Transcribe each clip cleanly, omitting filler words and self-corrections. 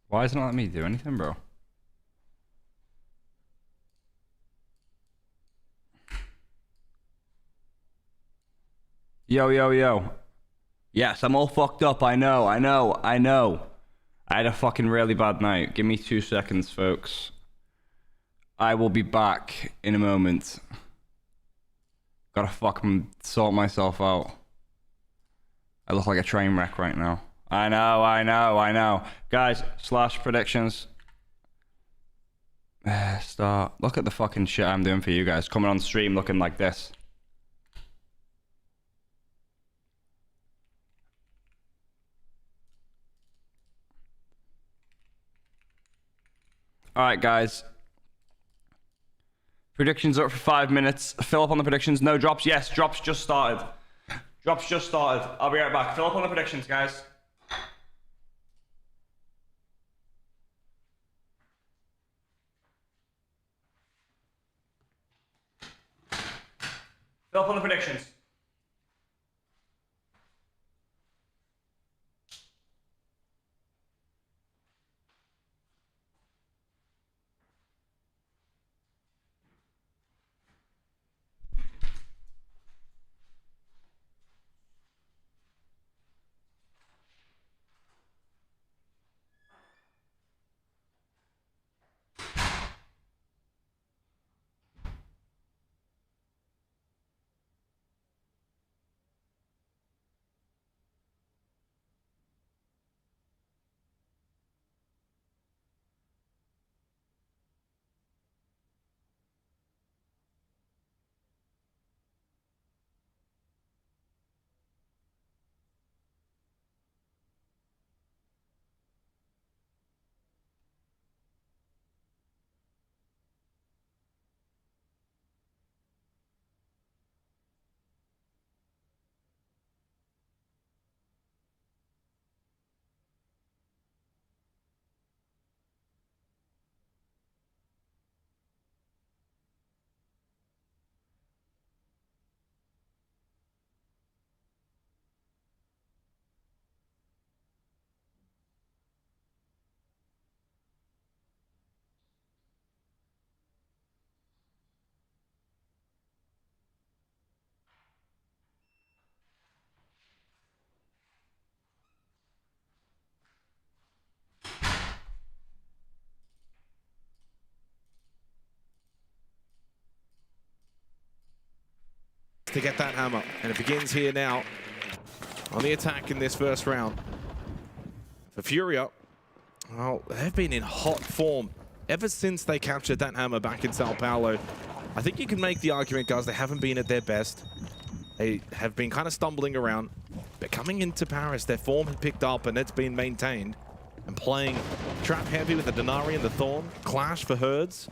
Why isn't it letting me do anything, bro? Yo, yo, yo. Yes, I'm all fucked up. I know. I had a fucking really bad night. Give me 2 seconds, folks. I will be back in a moment. Gotta fucking sort myself out. I look like a train wreck right now. I know. Guys, slash predictions. Start. Look at the fucking shit I'm doing for you guys. Coming on stream looking like this. Alright, guys. Predictions up for 5 minutes. Fill up on the predictions. No drops. Yes, drops just started. Drops just started. I'll be right back. Fill up on the predictions, guys. Fill up on the predictions. To get that hammer, and it begins here now on the attack in this first round. For Furia, well, they've been in hot form ever since they captured that hammer back in Sao Paulo. I think you can make the argument, guys, they haven't been at their best. They have been kind of stumbling around, but coming into Paris, their form had picked up and it's been maintained. And playing trap heavy with the Denari and the Thorn, clash for Herds.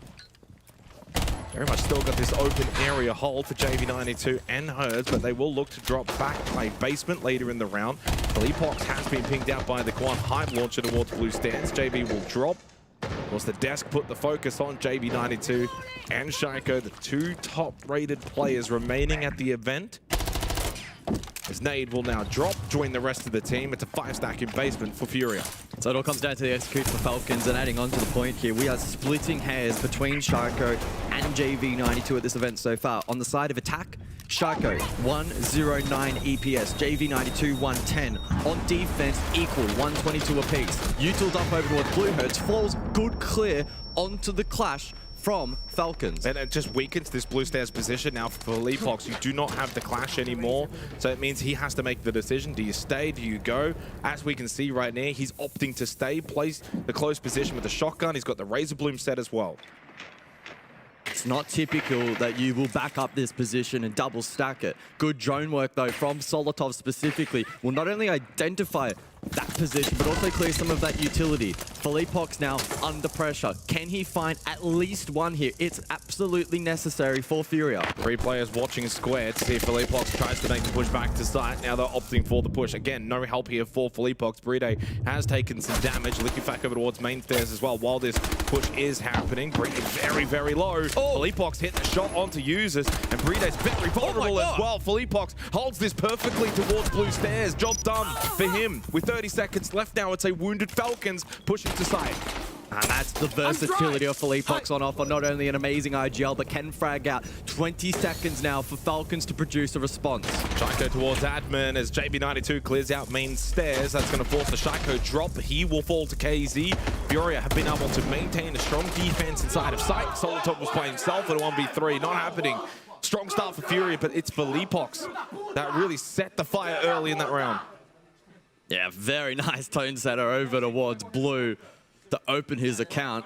Very much still got this open area hold for JV92 and Herds, but they will look to drop back by basement later in the round. Felipox has been pinged out by the Quan Hive launcher towards blue stands. JV will drop. Of course, the desk put the focus on JV92 and Shaiko, the 2 top-rated players remaining at the event. As Nade will now drop, join the rest of the team. It's a 5-stack in basement for Furia. So it all comes down to the execute for Falcons, and adding on to the point here, we are splitting hairs between Shaiko and JV92 at this event so far. On the side of attack, Shaiko 109 EPS, JV92 110. On defense, equal 122 apiece. Utiled up over towards Blue Herds, falls good clear onto the clash from Falcons. And it just weakens this blue stairs position now for Felipox. You do not have the clash anymore, so it means he has to make the decision. Do you stay? Do you go? As we can see right now, he's opting to stay, plays the close position with the shotgun. He's got the Razor Bloom set as well. It's not typical that you will back up this position and double stack it. Good drone work though from Solotov specifically will not only identify that position, but also clear some of that utility. Felipox now under pressure. Can he find at least one here? It's absolutely necessary for Furia. 3 players watching square to see if Felipox tries to make the push back to site. Now they're opting for the push. Again, no help here for Felipox. Bride has taken some damage, looking back over towards main stairs as well while this push is happening. Bride very, very low. Oh! Philippox hit the shot onto users, and Bride's very vulnerable as well. Philippox holds this perfectly towards blue stairs. Job done for him. With 30 seconds left now, it's a wounded Falcons pushing to side. And that's the versatility of Philippox on offer. Not only an amazing IGL, but can frag out. 20 seconds now for Falcons to produce a response. Shaiko towards admin as JB92 clears out main stairs. That's going to force the Shaiko drop. He will fall to KZ. Furia have been able to maintain a strong defense inside of sight. Solotop was playing himself at a 1v3. Not happening. Strong start for Furia, but it's Philippox that really set the fire early in that round. Yeah, very nice tone setter over towards blue to open his account.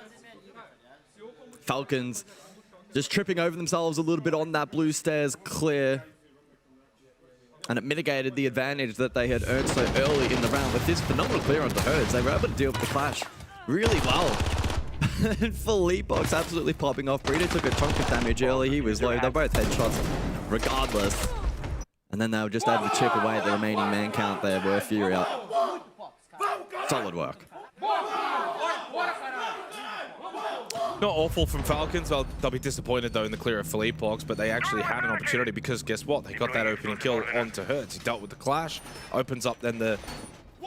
Falcons just tripping over themselves a little bit on that blue stairs clear. And it mitigated the advantage that they had earned so early in the round. With this phenomenal clear onto Herds, they were able to deal with the clash really well. And Philippox absolutely popping off. Brito took a chunk of damage early. He was low. They're both headshots regardless. And then they were just able to chip away at the remaining man count there were Furia. Solid work. Not awful from Falcons. They'll be disappointed, though, in the clear of Philippox, but they actually had an opportunity because, guess what? They got that opening kill onto Hertz. He dealt with the clash, opens up then the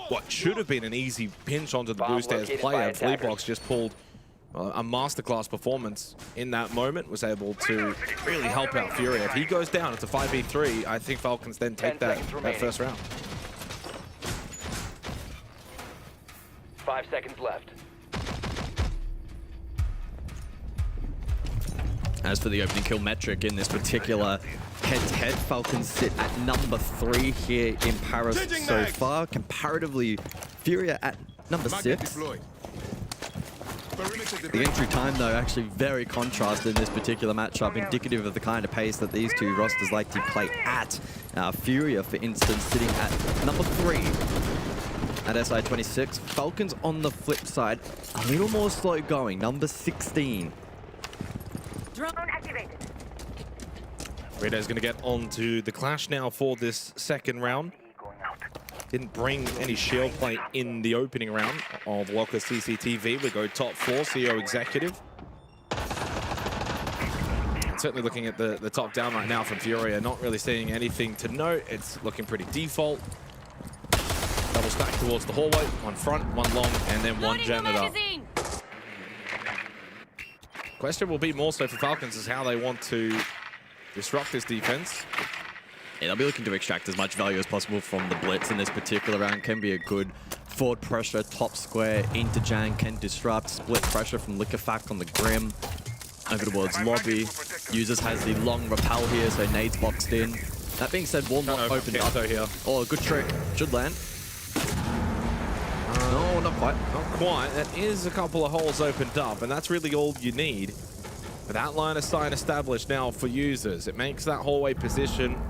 what should have been an easy pinch onto the blue stairs player. Philippox just pulled a masterclass performance in that moment, was able to really help out Furia. If he goes down, it's a 5v3. I think Falcons then take that first round. 5 seconds left. As for the opening kill metric in this particular head-to-head, Falcons sit at number 3 here in Paris so far. Comparatively, Furia at number 6. The entry time, though, actually very contrasted in this particular matchup, indicative of the kind of pace that these two rosters like to play at. Furia, for instance, sitting at number 3 at SI26. Falcons, on the flip side, a little more slow going, number 16. Drone activated. Redo's going to get onto the clash now for this second round. Didn't bring any shield play in the opening round of Locker CCTV. We go top 4, CEO Executive. And certainly looking at the top down right now from Furia, not really seeing anything to note. It's looking pretty default. Double stack towards the hallway. One front, one long, and then one janitor. Question will be more so for Falcons is how they want to disrupt this defense. Yeah, they'll be looking to extract as much value as possible from the blitz in this particular round. Can be a good forward pressure, top square into Jan, can disrupt, split pressure from Liquefact on the Grim. Over towards lobby. Users has the long rappel here, so nades boxed in. That being said, Walmart opened up. Here. Oh, a good trick. Should land. No, not quite. Not quite. That is a couple of holes opened up, and that's really all you need. With that line of sight established now for users, it makes that hallway position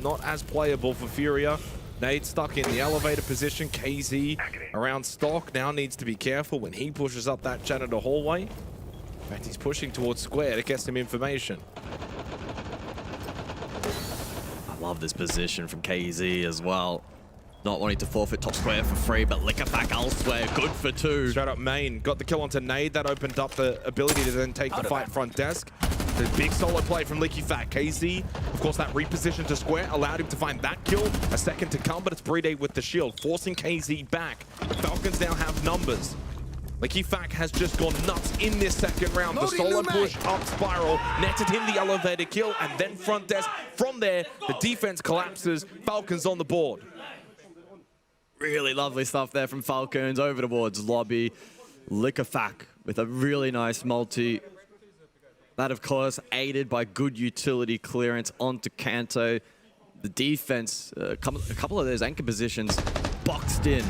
not as playable for Furia. Nade stuck in the elevator position. KZ around stock now needs to be careful when he pushes up that janitor hallway. In fact, he's pushing towards square to get some information. I love this position from KZ as well. Not wanting to forfeit top square for free, but Liquefact elsewhere, good for 2. Straight up main, got the kill onto Nade. That opened up the ability to then take the fight front desk. The big solo play from Liquefact. KZ, of course, that reposition to square allowed him to find that kill. A second to come, but it's Bride with the shield, forcing KZ back. The Falcons now have numbers. Liquefact has just gone nuts in this second round. The solo push up spiral, netted him the elevator kill, and then front desk. From there, the defense collapses. Falcons on the board. Really lovely stuff there from Falcons over towards lobby. Liquefact with a really nice multi. That, of course, aided by good utility clearance onto Kanto. The defense, a couple of those anchor positions boxed in.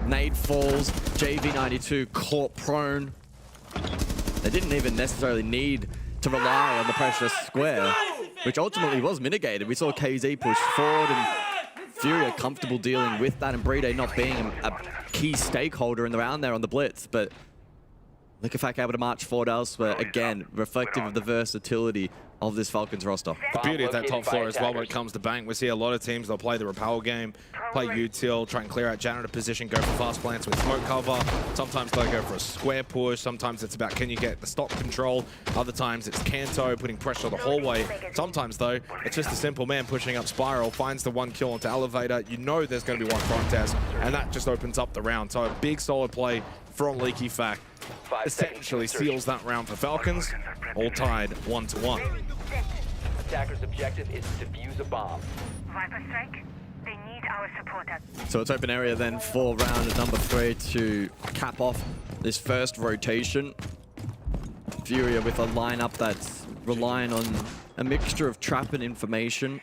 Nade falls, JV92 caught prone. They didn't even necessarily need to rely on the pressure square, which ultimately was mitigated. We saw KZ push forward and Furia comfortable dealing with that, and Bride not being a key stakeholder in the round there on the blitz, but Liquefact able to march forward elsewhere. Again, reflective of the versatility of this Falcons roster. The beauty of that top floor as well when it comes to bank, we see a lot of teams, they'll play the rappel game, play util, try and clear out janitor position, go for fast plants with smoke cover. Sometimes they'll go for a square push. Sometimes it's about can you get the stock control. Other times it's Kanto putting pressure on the hallway. Sometimes though, it's just a simple man pushing up spiral, finds the 1 kill onto elevator. You know there's going to be one front test, and that just opens up the round. So a big solid play from Leaky Fact essentially seals that round for Falcons, all tied 1-1. Attacker's objective is to defuse a bomb. Viper strike. They need our supporters. So it's open area then for round number 3 to cap off this first rotation. Furia with a lineup that's relying on a mixture of trap and information.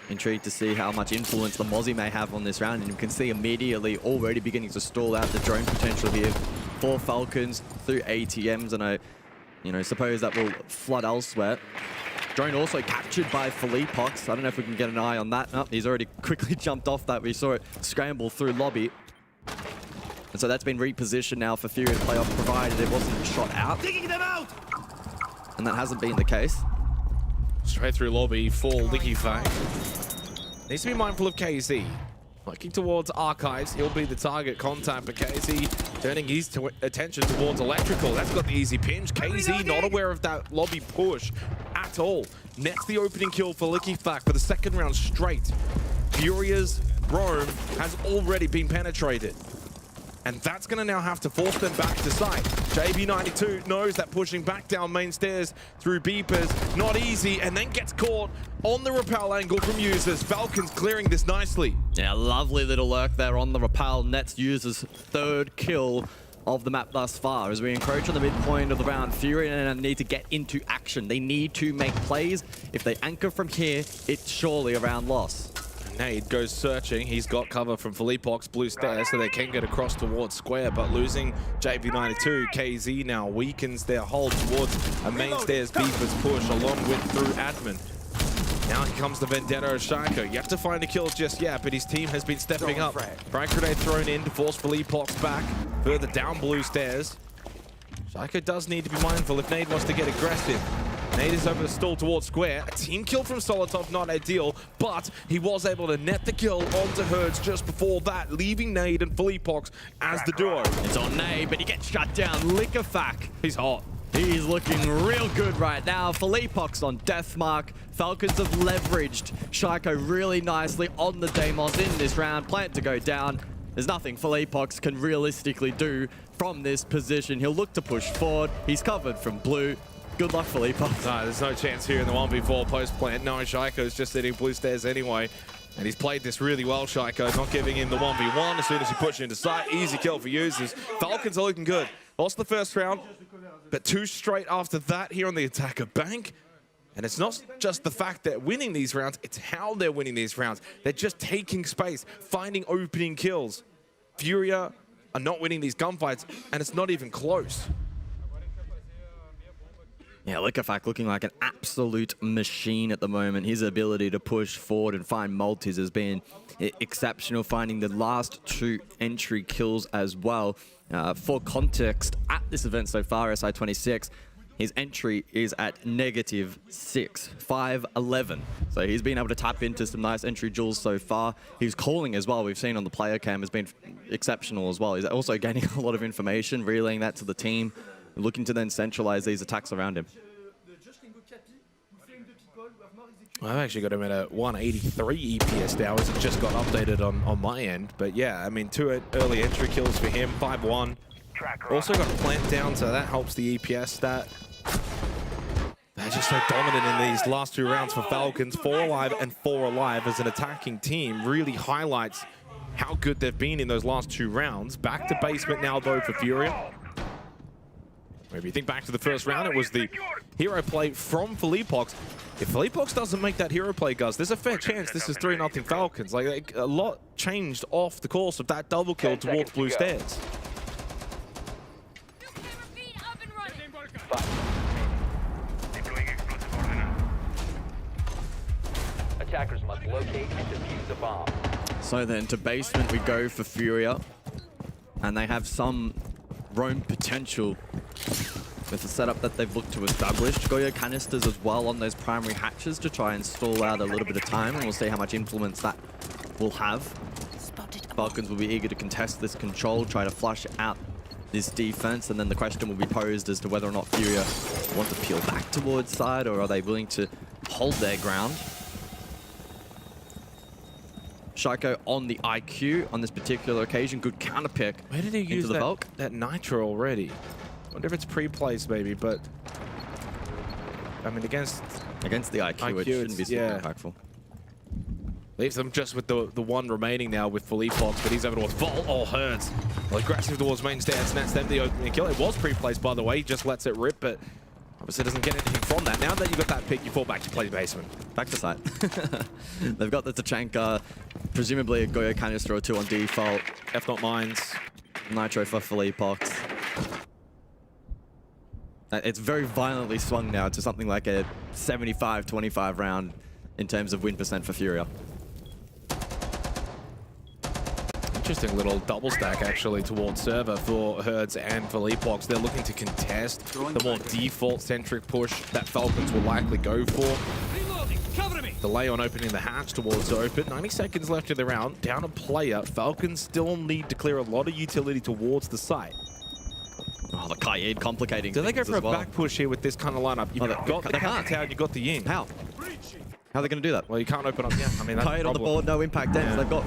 Intrigued to see how much influence the Mozzie may have on this round, and you can see immediately already beginning to stall out the drone potential here for Falcons through ATMs, and I suppose that will flood elsewhere. Drone also captured by Philippox. I don't know if we can get an eye on that. No, he's already quickly jumped off that. We saw it scramble through lobby. And so that's been repositioned now for Furia to play off, provided it wasn't shot out. Digging them out! And that hasn't been the case. Straight through lobby for Leaky Fact. Needs to be mindful of KZ. Looking towards Archives, he'll be the target contact, but KZ turning his attention towards Electrical. That's got the easy pinch. KZ not aware of that lobby push at all. Nets the opening kill for Leaky Fact for the second round straight. Furia's roam has already been penetrated. And that's going to now have to force them back to site. JB92 knows that pushing back down main stairs through beepers, not easy, and then gets caught on the rappel angle from users. Falcons clearing this nicely. Yeah, lovely little lurk there on the rappel. Nets users' 3rd kill of the map thus far. As we encroach on the midpoint of the round, Furia need to get into action. They need to make plays. If they anchor from here, it's surely a round loss. Nade goes searching. He's got cover from Philippox, blue stairs, so they can get across towards square, but losing JV92, KZ now weakens their hold towards a main stairs beepers push along with through admin. Now here comes the Vendetta of Shaiko. You have to find a kill just yet, but his team has been stepping up. Frag grenade thrown in to force Philippox back further down blue stairs. Shaiko does need to be mindful if Nade wants to get aggressive. Nade is over the stall towards square. A team kill from Solotov, not ideal, but he was able to net the kill onto Hertz just before that, leaving Nade and Philippox as the duo. It's on Nade, but he gets shut down. Lickafak. He's hot. He's looking real good right now. Philippox on death mark. Falcons have leveraged Shaiko really nicely on the Deimos in this round. Plant to go down. There's nothing Philippox can realistically do from this position. He'll look to push forward. He's covered from blue. Good luck, Philippox. No, there's no chance here in the 1v4 post plant. No, Shaiko's just sitting blue stairs anyway. And he's played this really well, Shaiko, not giving him the 1v1 as soon as he pushes into sight. Easy kill for users. Falcons are looking good. Lost the first round, but 2 straight after that here on the attacker bank. And it's not just the fact that winning these rounds, it's how they're winning these rounds. They're just taking space, finding opening kills. Furia are not winning these gunfights, and it's not even close. Yeah, Lickafak looking like an absolute machine at the moment. His ability to push forward and find multis has been exceptional, finding the last 2 entry kills as well. For context, at this event so far, SI26, his entry is at -6, 5-11. So he's been able to tap into some nice entry jewels so far. His calling as well, we've seen on the player cam, has been exceptional as well. He's also gaining a lot of information, relaying that to the team, looking to then centralize these attacks around him. I've actually got him at a 183 EPS now as it just got updated on my end. But yeah, I mean, 2 early entry kills for him, 5-1. Also got plant down, so that helps the EPS stat. They're just so dominant in these last 2 rounds for Falcons. 4 alive and 4 alive as an attacking team really highlights how good they've been in those last 2 rounds. Back to basement now, though, for Furia. If you think back to the first round, it was the hero play from Philippox. If Philippox doesn't make that hero play, Gus, there's a fair chance this is 3-0 Falcons. Like, a lot changed off the course of that double kill towards blue stairs. Attackers must locate and defuse the bomb. So then to basement we go for Furia, and they have some roam potential with the setup that they've looked to establish. Goyo canisters as well on those primary hatches to try and stall out a little bit of time, and we'll see how much influence that will have. Falcons will be eager to contest this control, try to flush out this defense, and then the question will be posed as to whether or not Furia want to peel back towards side, or are they willing to hold their ground. Shaiko on the IQ on this particular occasion. Good counter pick. Where did he use the Valk? that nitro already? Wonder if it's pre-placed maybe, but I mean against the IQ, it shouldn't be super impactful. Leaves them just with the one remaining now with Philippe Fox, but he's over towards Vault. Oh, hurts. Well, aggressive towards main stairs, and that's them the opening kill. It was pre-placed, by the way. He just lets it rip, but obviously doesn't get anything from that. Now that you got that pick, you fall back to play basement. Back to site. They've got the Tachanka, presumably a Goyo canister or two on default. F not mines. Nitro for Philippe Fox. It's very violently swung now to something like a 75-25 round in terms of win percent for Furia. Interesting little double stack actually towards server for Herds and Philippe Fox. They're looking to contest the more default-centric push that Falcons will likely go for. Delay on opening the hatch towards open. 90 seconds left in the round. Down a player. Falcons still need to clear a lot of utility towards the site. Oh, the Kaid complicating. Do they go for a well. back push here with this kind of lineup? You've got the tower, you've got the yin. How? How are they going to do that? Well, you can't open up. Yeah, I mean, that's Kaid on the board, no impact ends. They've got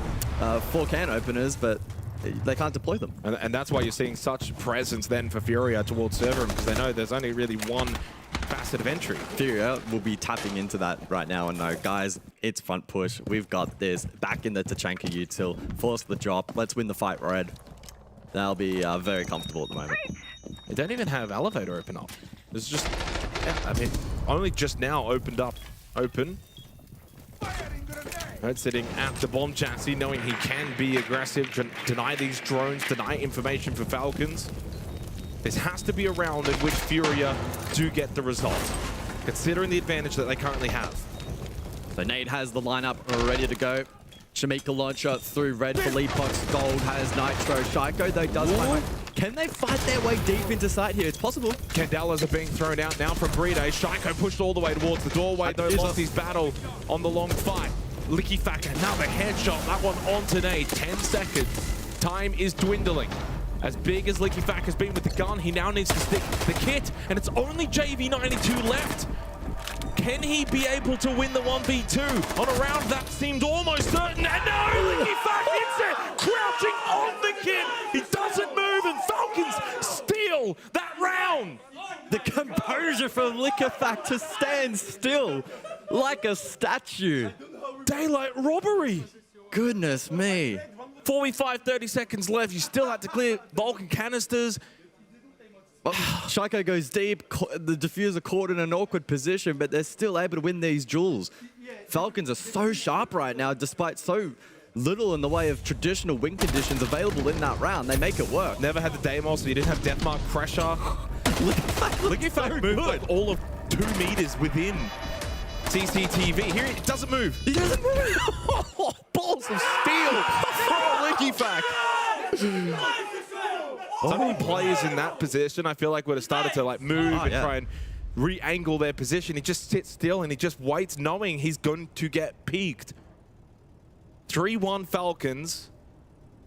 4 can openers, but they can't deploy them. And that's why you're seeing such presence then for Furia towards server, because they know there's only really one facet of entry. Furia will be tapping into that right now and know, guys, it's front push. We've got this. Back in the Tachanka util. Force the drop. Let's win the fight red. They'll be very comfortable at the moment. They don't even have elevator open up. It's just, yeah, I mean, only just now opened up open. Red sitting at the bomb chassis, knowing he can be aggressive, deny these drones, deny information for Falcons. This has to be a round in which Furia do get the result, considering the advantage that they currently have. So Nate has the lineup ready to go. Shamika launcher through red. Philippe Fox gold has Nitro. Shaiko though does find. Can they fight their way deep into sight here? It's possible. Candelas are being thrown out now from Bride. Shaiko pushed all the way towards the doorway, though lost his battle on the long fight. Licky Faka, another headshot. That one on today. 10 seconds. Time is dwindling. As big as Licky Faka has been with the gun, he now needs to stick the kit, and it's only JV92 left. Can he be able to win the 1v2 on a round that seemed almost certain? And no, Licky Faka hits it, crouching on the kit. He doesn't move, and Falcons steal that round. The composure from Liquefact to stand still like a statue. Daylight robbery. Goodness me. 4v5, 30 seconds left. You still had to clear Vulcan canisters. Shaiko goes deep. The diffuser caught in an awkward position, but they're still able to win these duels. Falcons are so sharp right now, despite so little in the way of traditional win conditions available in that round. They make it work. Never had the Deimos, so you didn't have Deathmark pressure. Look at that move, like all of 2 meters within CCTV. Here, it doesn't move. He doesn't move. Balls of steel from Licky Fact. So many players in that position, I feel like, would have started to like move and try and re-angle their position. He just sits still and he just waits, knowing he's going to get peaked. 3-1 Falcons,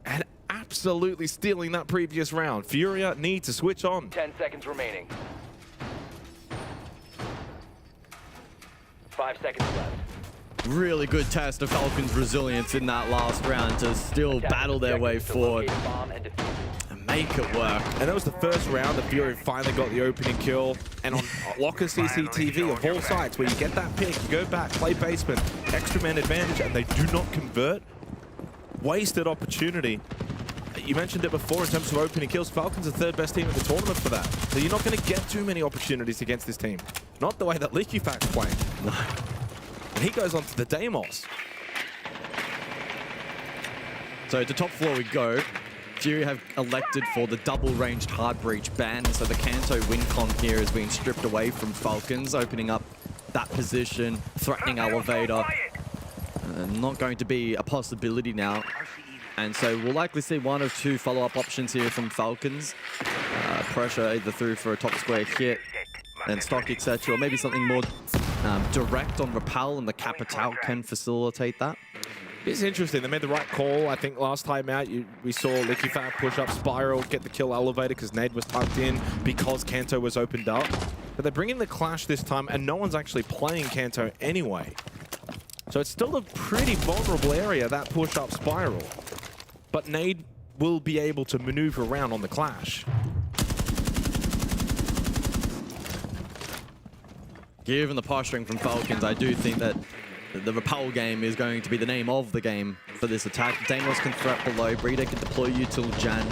and absolutely stealing that previous round. Furia need to switch on. 10 seconds remaining. 5 seconds left. Really good test of Falcons' resilience in that last round to still battle their way forward and make it work. And that was the first round that Furia finally got the opening kill. And on Locker CCTV of all sides, where you get that pick, you go back, play basement, extra man advantage, and they do not convert. Wasted opportunity. You mentioned it before in terms of opening kills. Falcons are the 3rd best team in the tournament for that. So you're not going to get too many opportunities against this team. Not the way that Licky Fact's playing. No. And he goes on to the Deimos. So to top floor we go. Fury have elected for the double-ranged hard breach ban, so the Kanto win con here has been stripped away from Falcons, opening up that position, threatening elevator. Not going to be a possibility now. And so we'll likely see 1 or 2 follow-up options here from Falcons. pressure either through for a top square hit and stock, etc., or maybe something more direct on Repel, and the Capital can facilitate that. It's interesting. They made the right call. I think last time out, we saw LickyFat push up Spiral, get the kill elevator because Nade was tucked in because Kanto was opened up. But they're bringing the Clash this time, and no one's actually playing Kanto anyway. So it's still a pretty vulnerable area, that push up Spiral. But Nade will be able to maneuver around on the Clash. Given the posturing from Falcons, I do think that the Repel game is going to be the name of the game for this attack. Daniels can threat below, Breeder can deploy util Jan,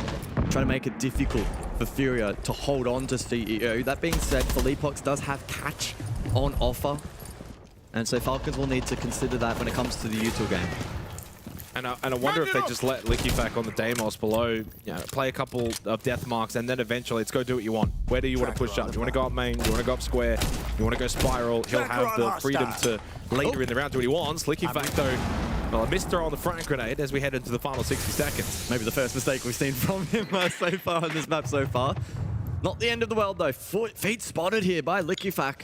try to make it difficult for Furia to hold on to CEO. That being said, Felipox does have catch on offer, and so Falcons will need to consider that when it comes to the util game. And I wonder if they just let LickyFat on the Deimos below, you know, play a couple of death marks, and then eventually it's go do what you want. Where do you want to push up? Do you want to go up main? Do you want to go up square? Do you want to go Spiral? He'll have the freedom to later in the round do what he wants. LickyFat, though, well, a misthrow on the frag grenade as we head into the final 60 seconds. Maybe the first mistake we've seen from him so far on this map so far. Not the end of the world, though. Feet spotted here by LickyFat.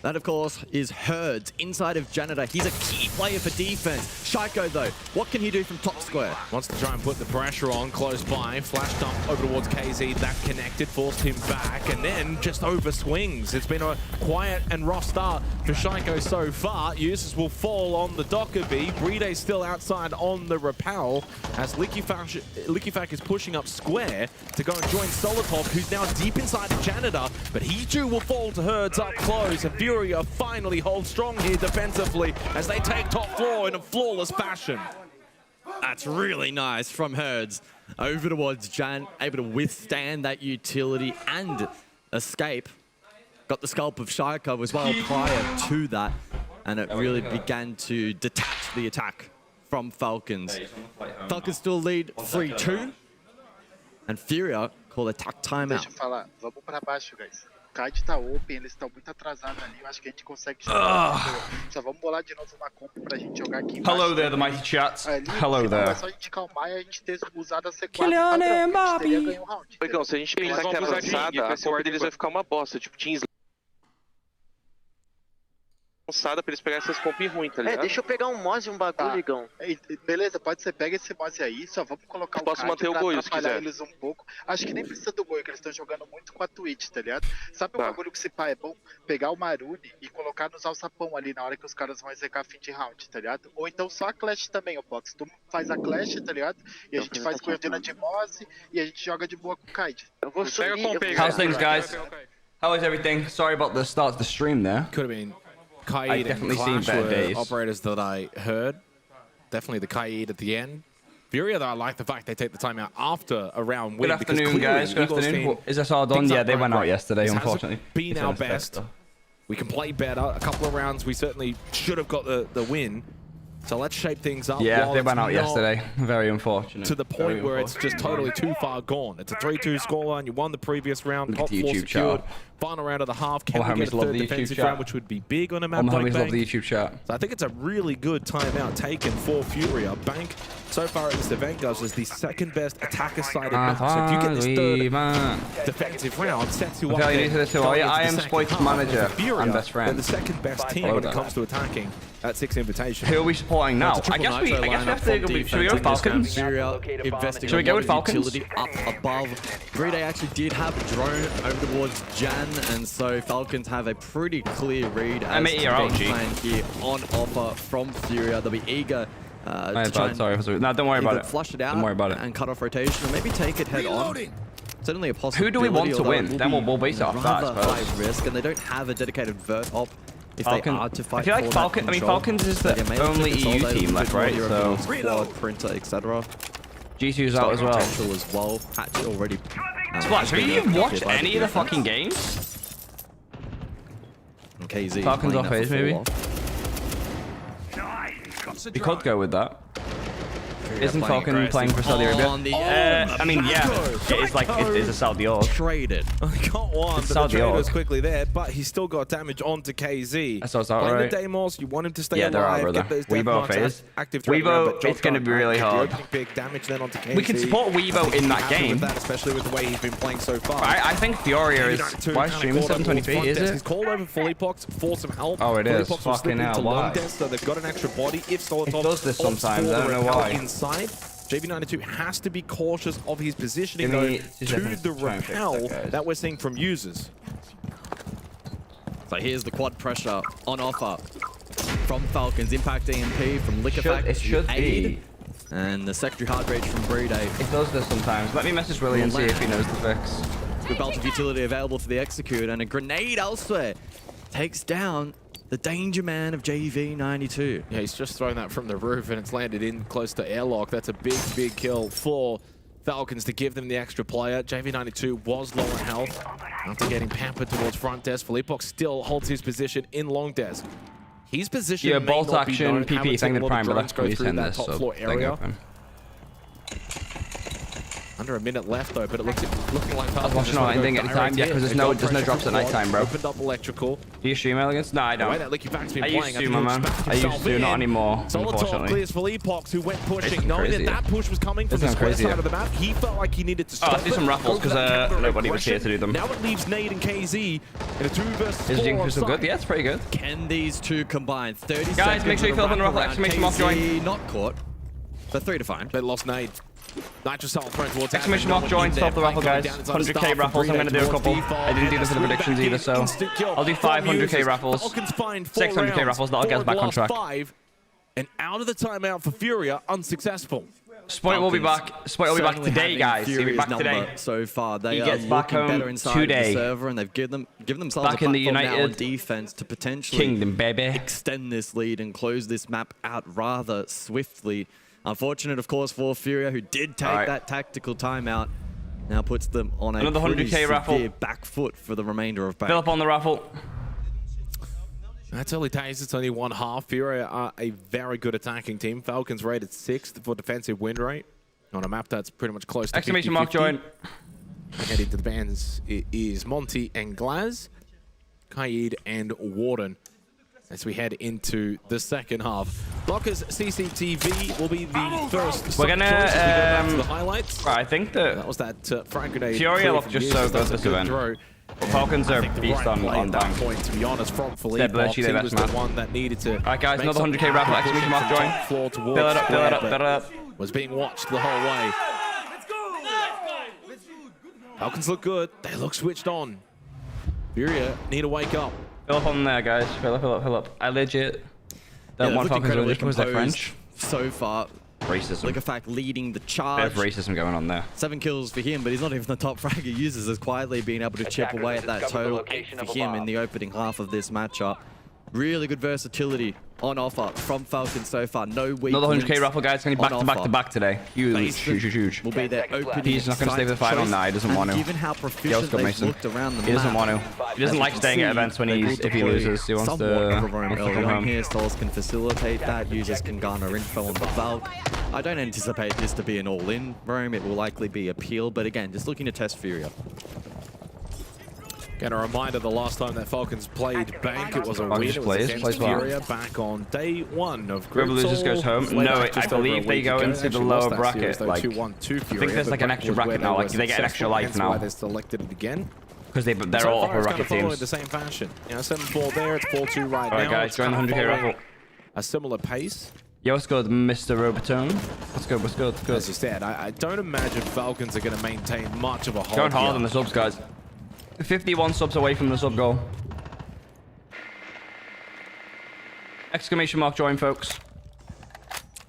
That, of course, is Herds inside of Janitor. He's a key player for defense. Shaiko, though, what can he do from top square? Wants to try and put the pressure on close by. Flash dump over towards KZ. That connected, forced him back, and then just over swings. It's been a quiet and rough start for Shaiko so far. Uses will fall on the Dockerby. Bride still outside on the Repel as LickyFat is pushing up square to go and join Solotov, who's now deep inside the Janitor, but he too will fall to Herds up close. And Furia finally hold strong here defensively as they take top floor in a flawless fashion. That's really nice from Herds. Over towards Jan, able to withstand that utility and escape. Got the scalp of Shaiko as well prior to that, and it really began to detach the attack from Falcons. Falcons still lead 3-2, and Furia call attack timeout. Deixa eu falar, vamos pra baixo, guys. O Kite tá open, eles estão muito atrasados ali. Eu acho que a gente consegue jogar. Só vamos bolar de novo uma compo pra gente jogar aqui embaixo. Hello there, the mighty chats. Ali, Hello there. É só a gente calmar e a gente ter usado a C4 padrão, a gente teria ganho um round. Então, se a gente pensar que é avançada, a comp deles vai ficar uma bosta. Tipo, tinha avançada pra eles pegarem essas comp ruins, tá ligado? Deixa eu pegar um Moz e um bagulho, Igão. Beleza, pode ser. Pega esse Moz aí, só vamos colocar Posso manter o pra Goio, se atrapalhar quiser. eles um pouco. Acho que nem precisa do Goio, que eles estão jogando muito com a Twitch, tá ligado? Sabe o bagulho que se pá é bom? Pegar o Marune e colocar nos alçapão ali na hora que os caras vão execar fim de round, tá ligado? Ou então só a Clash também, o Pox. Tu faz a Clash, tá ligado? E a gente faz coordina de Moz e a gente joga de boa com o Kite. Eu vou subir. How's things, guys? How is everything? Sorry about the start of the stream there. Could have been I've Kaid and definitely seen Clash better were days. operators that I heard. Definitely the Kaid at the end. Furia, though, I like the fact they take the time out after a round win. Good afternoon, guys. Good afternoon. Is this all done? Yeah, they went out yesterday, unfortunately. Been our best. We can play better. A couple of rounds, we certainly should have got the win. So let's shape things up. Yeah, while they it's went out not yesterday. Very unfortunate. to the point where it's just totally too far gone. It's a 3-2 scoreline. You won the previous round. Look Top at the four YouTube secured. chat. Final round of the half. All Can we homies get a love third the YouTube defensive chat. round, which would be big on a All map my like homies love Bank? the YouTube chat. So I think it's a really good timeout taken for Furia. Bank, so far at this event, guys, is the second best attacker-sided map. So if you get this third defensive round, sets you up Okay, then you need to listen. going I into am the second Spoit's half. manager For Furia, and best friend. they're the second best team when it comes to attacking at Six Invitational. Who are we supporting now? It's a I guess we triple have nitro to go. lineup Should we go from with Falcons? Furia investing Should we a go lot with of Falcons? utility up above. Bride actually did have a drone over towards Jan, and so Falcons have a pretty clear read as mate, to you're out, game G. plan here on offer from Furia. They'll be eager to try and Sorry. No, don't worry about either it. flush it out Don't worry about it. and cut off rotation, or maybe take it head on. Certainly a possibility. Who do we want to although win? it will Then be we'll base it off that, I rather suppose. high risk, and they don't have a dedicated vert op. If Falcon- they are to fight I feel like for Falcon- that I mean, control. Falcons is But the yeah, maybe only consolidate EU a little team left, bit more right? your So- ability, squad, printer, etc. G2's out as well. Potential as well. Hatch already. Splash, have you even watched any of the fucking games? KZ Falcons playing off that phase, for maybe? full off. You could go with that. Isn't Falcon playing for Saudi Arabia? I mean, yeah, it's like it's a Saudi org. Traded. He got one, It's but the Saudi trade org. was quickly there, but he still got damage onto KZ. That sounds Playing right. the Deimos, you want him to stay Yeah, alive, there are, brother. get those Weibo death marks, phase. active threat Weibo, around, but it's going to be really hard. Big damage then onto KZ. We can support Weibo in that Happy game. with that, especially with the way he's been playing so far. I think Furia is... Why streaming 720p, is He's it? called over Felipox for some help. Oh, it is. Felipox will slip Fucking hell, into why? long death, so they've got an extra body. If Solotov It does this sometimes, I don't know why. Inside, JV92 has to be cautious of his positioning Give though me 2 to seconds the to try and fix repel that, guys. that we're seeing from users. So here's the quad pressure on offer from Falcons. Impact EMP from Liquefact It should to Aid. be. And the secondary hard rage from Breed. It does this sometimes. Let me message Willie and see if he knows the fix. With belt of utility available for the execute, and a grenade elsewhere takes down the danger man of JV92. Yeah, he's just thrown that from the roof and it's landed in close to airlock. That's a big kill for Falcons to give them the extra player. JV92 was low on health after getting pampered towards front desk. Felipox still holds his position in long desk. His position Yeah, may bolt not be action, known. PP, Haven't thank seen the a lot prime, of but drones that's go pretty through send that this, top so floor thing area. open. Under a minute left though, but it looks looking like I was watching all ending at the time, yeah, because there's no drops at night time, bro. Opened up electrical. Do you stream Elegance? No, I The way don't. that Liquefact's been I playing, used to, my man. I used to, not anymore, Solotov unfortunately. clears Felipox, who went pushing, It's knowing crazy. that push was coming from It's the gone square crazy, side yeah. of the map. He felt like he needed to stop let's do some it, raffles, go for 'cause, that nobody was here to do them. Now it leaves Nade and KZ in a 2 versus 4 Is Jing Crystal offside. good? Yeah, it's pretty good. Can these two combine? 30 Guys, seconds make sure you of fill up on the wrap raffle around. exclamation mark join. KZ not caught, but 3 to find. They lost Nade. Nitrocell thrown towards Exclamation mark join, stop the raffle, guys. 100k raffles, I'm going to do a couple. I didn't do this for the predictions either, so I'll do 500k raffles. 600k raffles, that'll get us back on track. 5, and out of the timeout for Furia, unsuccessful. Spoit will be back. Spoit will be back Certainly today, having guys. He'll be Furious back number today. so far. They He are gets back looking home better inside today. the server, and they've given themselves Back a in the platform now on United defense to potentially Kingdom, baby. extend this lead and close this map out rather swiftly. Unfortunate, of course, for Furia, who did take that tactical timeout. Now puts them on a Another pretty 100k raffle. severe back foot for the remainder of Fill Bank. up on the raffle. That's early days. It's only 1/2. Furia are a very good attacking team. Falcons rated 6th for defensive win rate on a map that's pretty much close to Exclamation mark 50-50. join. Heading to the bands, it is Monty and Glaz, Kaid and Warden. As we head into the second half. Blockers CCTV will be the first. We're gonna, choice as we go back to the highlights. Right, I think That that was that frag grenade. Furia clear look from just Years. so good That's a this good event. throw. Falcons I are think the beast right on play at that bank. point, to be honest, from Philippe. literally their He best was the man. one that needed to. Alright, guys, make another some 100k raffle, exclamation mark from join. top floor towards Fill it up, fill it up, square, fill it up. but was being watched the whole way. Falcons look good. They look switched on. Furia need to wake up. Fill up on there, guys. Fill up, fill up, fill up. I legit Yeah, don't want looked Falcons to win incredibly just because they're composed French. so far. Racism. Liquefact leading the Bit charge. of racism going on there. 7 kills for him, but he's not even the top frag he uses, as quietly being able to chip Attackers away have at that discovered the total location 8 of for a him bomb. in the opening half of this matchup. Really good versatility on offer from Falcon so far. No weak Another 100k links raffle, guys. Going to be on back to back offer. to back today. Huge, Basement huge, huge. will be their 10 seconds opening. He's not gonna stay for the final. choice, Nah, he doesn't and want to. Given how Yo, let's proficient go, they've Mason. looked around the He doesn't map, want to. He doesn't as like you staying can at see, events when they will if he deploy loses. He wants somewhat to of a roam come early on home. here. Souls can facilitate that. Users can garner info on the Valk. I don't anticipate this to be an all-in roam. It will likely be a peel, but again, just looking to test Furia. Again, a reminder, the last time that Falcons played Bank, it was a win. Falcons It was plays against well. Furia back on day 1 of Whoever loses goes home. No, I believe they go into the lower bracket. Like, I think there's like an extra bracket now. Like they get an extra life Why now they selected it again. because they're So all far, upper it's bracket kind of following teams. the same fashion. You know, 7-4 there, it's 4-2 right now. Alright, guys, It's join the kind of 100k following raffle. a similar pace. Yo, what's good, Mr. Robotone? What's good, what's good, what's As you good? said, I don't imagine Falcons are going to maintain much of a hold Going hard here. on the subs, guys. 51 subs away from the sub goal. Exclamation mark join, folks.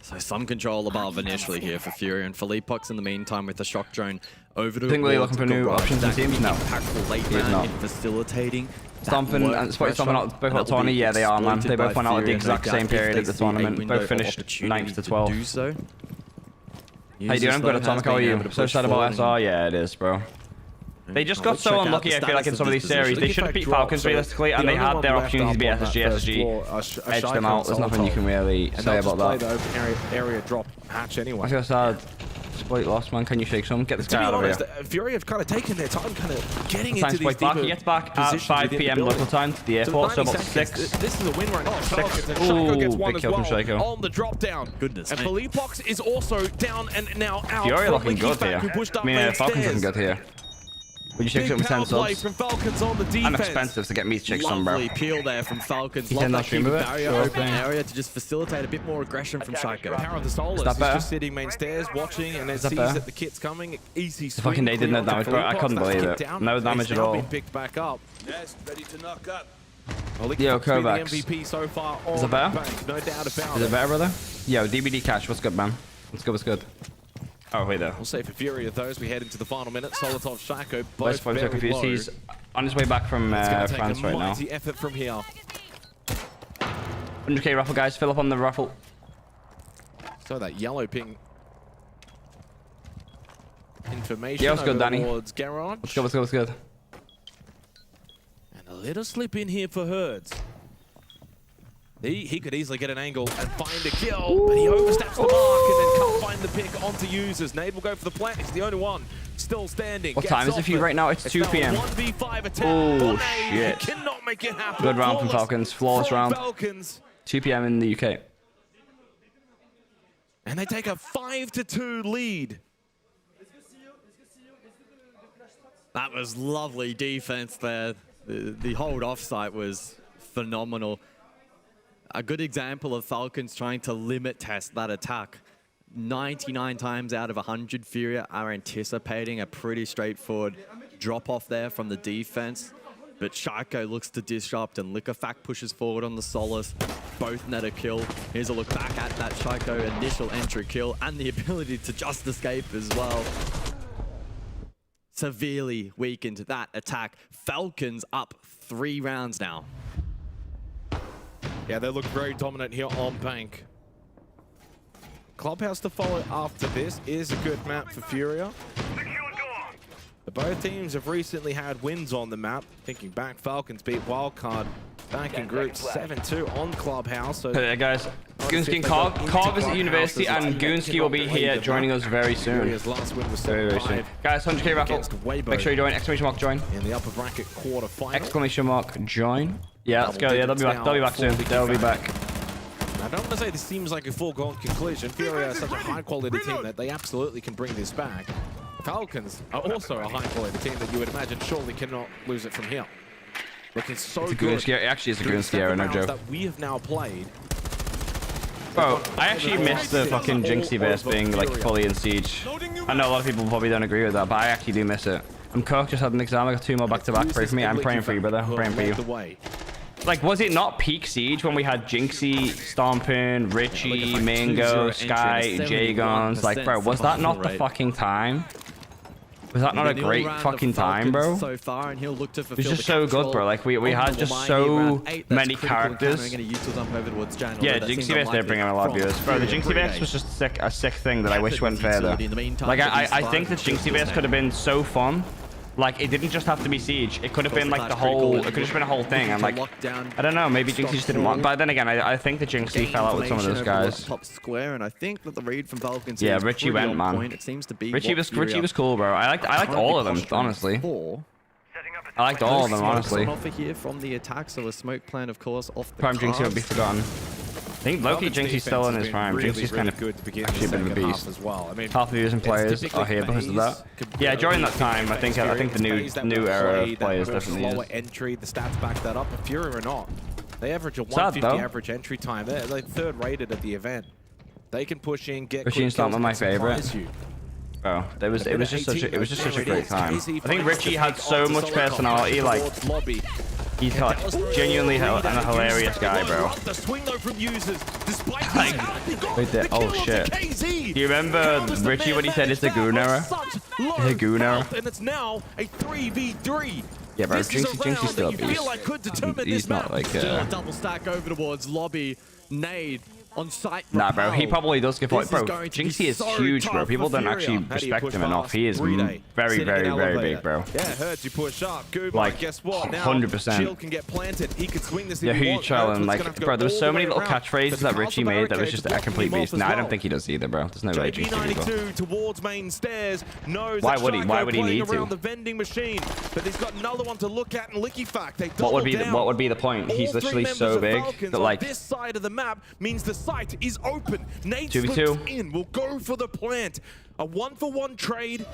So some control above initially here for Fury, and Felipox in the meantime with the shock drone over to Think we're Ward looking to for go new right. options That and teams could be now. impactful late He is round not. in facilitating. Stomping and Stomping out both out tourney. Yeah, they are, man. They both went out at the exact same period at the tournament. Both finished 9th to 12th. Do so. How you doing? I'm good, Atomic. How are you? So sad about SR? Yeah, it is, bro. They just got so unlucky, I feel like, in some of these series. They should have beat Falcons realistically, and they had their opportunity to beat SSG. Edged them out. There's nothing you can really say about that. The open area drop hatch anyway. I feel sad. Spoit lost, man. Can you shake some? Get this guy out of here. Fury have kind of taken their time, kind of getting into these Spoit back. He gets back at 5 p.m. local time to the airport, so about 6. This is a win right now. 6. Shaco gets one big as kill from well Shaco. on the drop down. Goodness. And Philippox is also down and now out. Fury looking good Back, here. who pushed up I mean, main Falcons stairs. looking good here. Would you shake Big something with 10 power play subs? from Falcons on the defense. I'm expensive to get me to shake some, bro. Lovely peel there from Falcons. You Love can that not stream keep of it? barrier Sure, open okay. area to just facilitate a bit more aggression from Shaco. Power of the Solus that is better? just sitting main stairs watching and then that sees better? that the kit's coming. Easy swing. Fucking they did no clear damage, onto bro. I Philippox. couldn't That's believe kicked it. down. No It's damage at now all. been picked back up. Ready to knock up. Yo, Philippox being the Kovacs. MVP so far on Is it better? bank, no doubt about Is it. it better, brother? Yo, DBD catch. What's good, man? What's good? What's good? Oh, wait there. We'll say for Fury of those, we head into the final minute. Solotov, Shaco, Where's both Spoit so very confused? low. He's on his way back from It's gonna take France a right now. mighty effort from here. 100k raffle, guys. Fill up on the raffle. So that yellow ping information Yeah, what's good, over Danny? towards Garage. What's good? What's good? What's good? And a little slip in here for Herds. He could easily get an angle and find a kill, but he oversteps the mark and then can't find the pick onto users. Nade will go for the plant. He's the only one still standing. What Gets time is it off for you right now? It's 2 now a p.m. 1v5 attack. Oh, for Nade. shit. He cannot make it happen. Good round from Falcons. Flawless from round. Falcons. 2 p.m. in the UK. And they take a 5-2 lead. That was lovely defense there. The hold offsite was phenomenal. A good example of Falcons trying to limit test that attack. 99 times out of 100, Fury are anticipating a pretty straightforward drop off there from the defense. But Shaco looks to disrupt and Liquefact pushes forward on the Solus. Both net a kill. Here's a look back at that Shaco initial entry kill and the ability to just escape as well. Severely weakened that attack. Falcons up 3 rounds now. Yeah, they look very dominant here on Bank. Clubhouse to follow after this is a good map for Furia. Both teams have recently had wins on the map. Thinking back, Falcons beat Wildcard back in group 7-2 on Clubhouse. So Hey, guys. Goonsky and Carv is at university, and Goonsky will be here joining us very soon. Furia's last win was Very, very soon. 7-5 Guys, 100k raffle. against Weibo Make sure you join. Exclamation mark join. in the upper bracket quarterfinal. Exclamation mark join. Yeah, let's go. Yeah, they'll be back. They'll be back soon. They'll be back. I don't want to say this seems like a foregone conclusion. Furia is such a high-quality team that they absolutely can bring this back. Falcons are also a high-quality team that you would imagine surely cannot lose it from here. Looking so It's a good. Goonsky. Actually, it's a Through the Goonsky era, 7 no rounds joke. that we have now played. Bro, I actually missed the fucking Jinxie verse being like fully in siege. I know a lot of people probably don't agree with that, but I actually do miss it. I'm cooked. Just had an exam. I got 2 more back-to-back. Pray for me. I'm praying for you, brother. I'm praying for you. Like, was it not peak siege when we had Jinxie, Stompin, Richie, Mango, Sky, Jagons? Like, bro, was that not the fucking time? Was that not a great fucking time, bro? So far, and he'll look to It was just so good, bro. Like, we had just so many characters. Yeah, Jinxie Verse did bring in a lot of viewers. Bro, the Jinxie Verse was just a sick thing that I wish went further. Like, I think the Jinxie Verse could have been so fun. Like, it didn't just have to be Siege. It could have been, like, the whole... It could have just been a whole thing. And, like, I don't know. Maybe Jinxie just didn't want... But then again, I think the Jinxie fell out with some of those guys. Top square, and I think that the read from Falcons Yeah, is Richie pretty went, on man. point. It seems to be Richie was cool, bro. I liked all of them, honestly. I liked all of them, honestly. On offer here from the attack, so a smoke plan, of course, off the Prime Jinxie won't be forgotten. I think Loki Jinxie's still in his prime. Jinxie's kind of good to begin actually a bit of a beast. as well. I mean, Half the viewers and players are here because of that. Yeah, during that time, I think the new era of players definitely slower is. entry, the stats back that up. If Fury or not, they average a Sad, 150 though. average entry time. They're like 3rd rated at the event. They can push in, get Richie and quick kills, Stomp are my and surprise favorite. you. Bro, it was just such a great time. I think finds Richie the had pick so onto much Solokov personality. Like, towards lobby. he's like genuinely a hilarious guy, bro. The swing though from users, despite Wait there. Oh shit. Do you remember Richie when he said it's a goon era? It's a goon era. And it's now a 3v3. Yeah, bro. This is a Jinxie's round still a that you feel like beast. could determine He's this not map. like Still a double stack over towards lobby. Nade on site. Nah, bro, he probably does give This bro. is going to be Jinxie is so huge, bro. tough People for don't actually Furia. How do you respect push him enough. past He is Brede? very, Sitting very, in very elevator. big, bro. Yeah, Hertz, you push up. Goober, Like, guess what? Now 100%. Shield can get planted. He could swing this if Yeah, he who you wants. trolling? Hertz Like, gonna have to bro, go there was all so the many way little around. catchphrases But that the Richie castle made that was barricades just are a blocking complete him off beast. as Nah, I don't well. think he does either, bro. There's no way Jinxie does. JB92 towards main stairs. Knows Why that would he? Why Shyko would he playing need to? around the vending machine, but he's got another one to look at in Liquifact. They What would be double what would be the point? down. He's All three literally members so of big Falcons that on like this side of the map means the site is open. Nate 2v2. slips in. Will go for the plant. A 1-for-1 trade.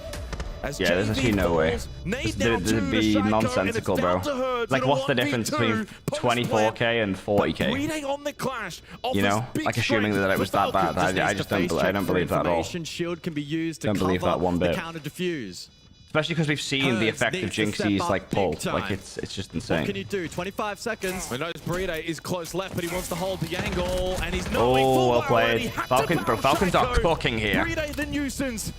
As yeah, there's JV actually no way. falls, Nate This down would to be Shyko, nonsensical, and bro. it's down to Hertz Like, in a what's the difference 1v2 between post-plant. 24k and 40k? Brede on the clash. You know, offers big like assuming strength that it for was that bad. Falcons. I just don't believe that at all. Shield can be used to Don't believe cover that one bit. the counter diffuse. Especially because we've seen the Hertz effect of needs to step Jinxie's up like big pull. time. Like it's just What can insane. you do? 25 seconds. I knows Brede is close left, but he wants to hold the angle, and he's knowing Oh, full well well played. and he had to Falcons, bro. battle Falcons are Shyko. cooking here. Brede the nuisance,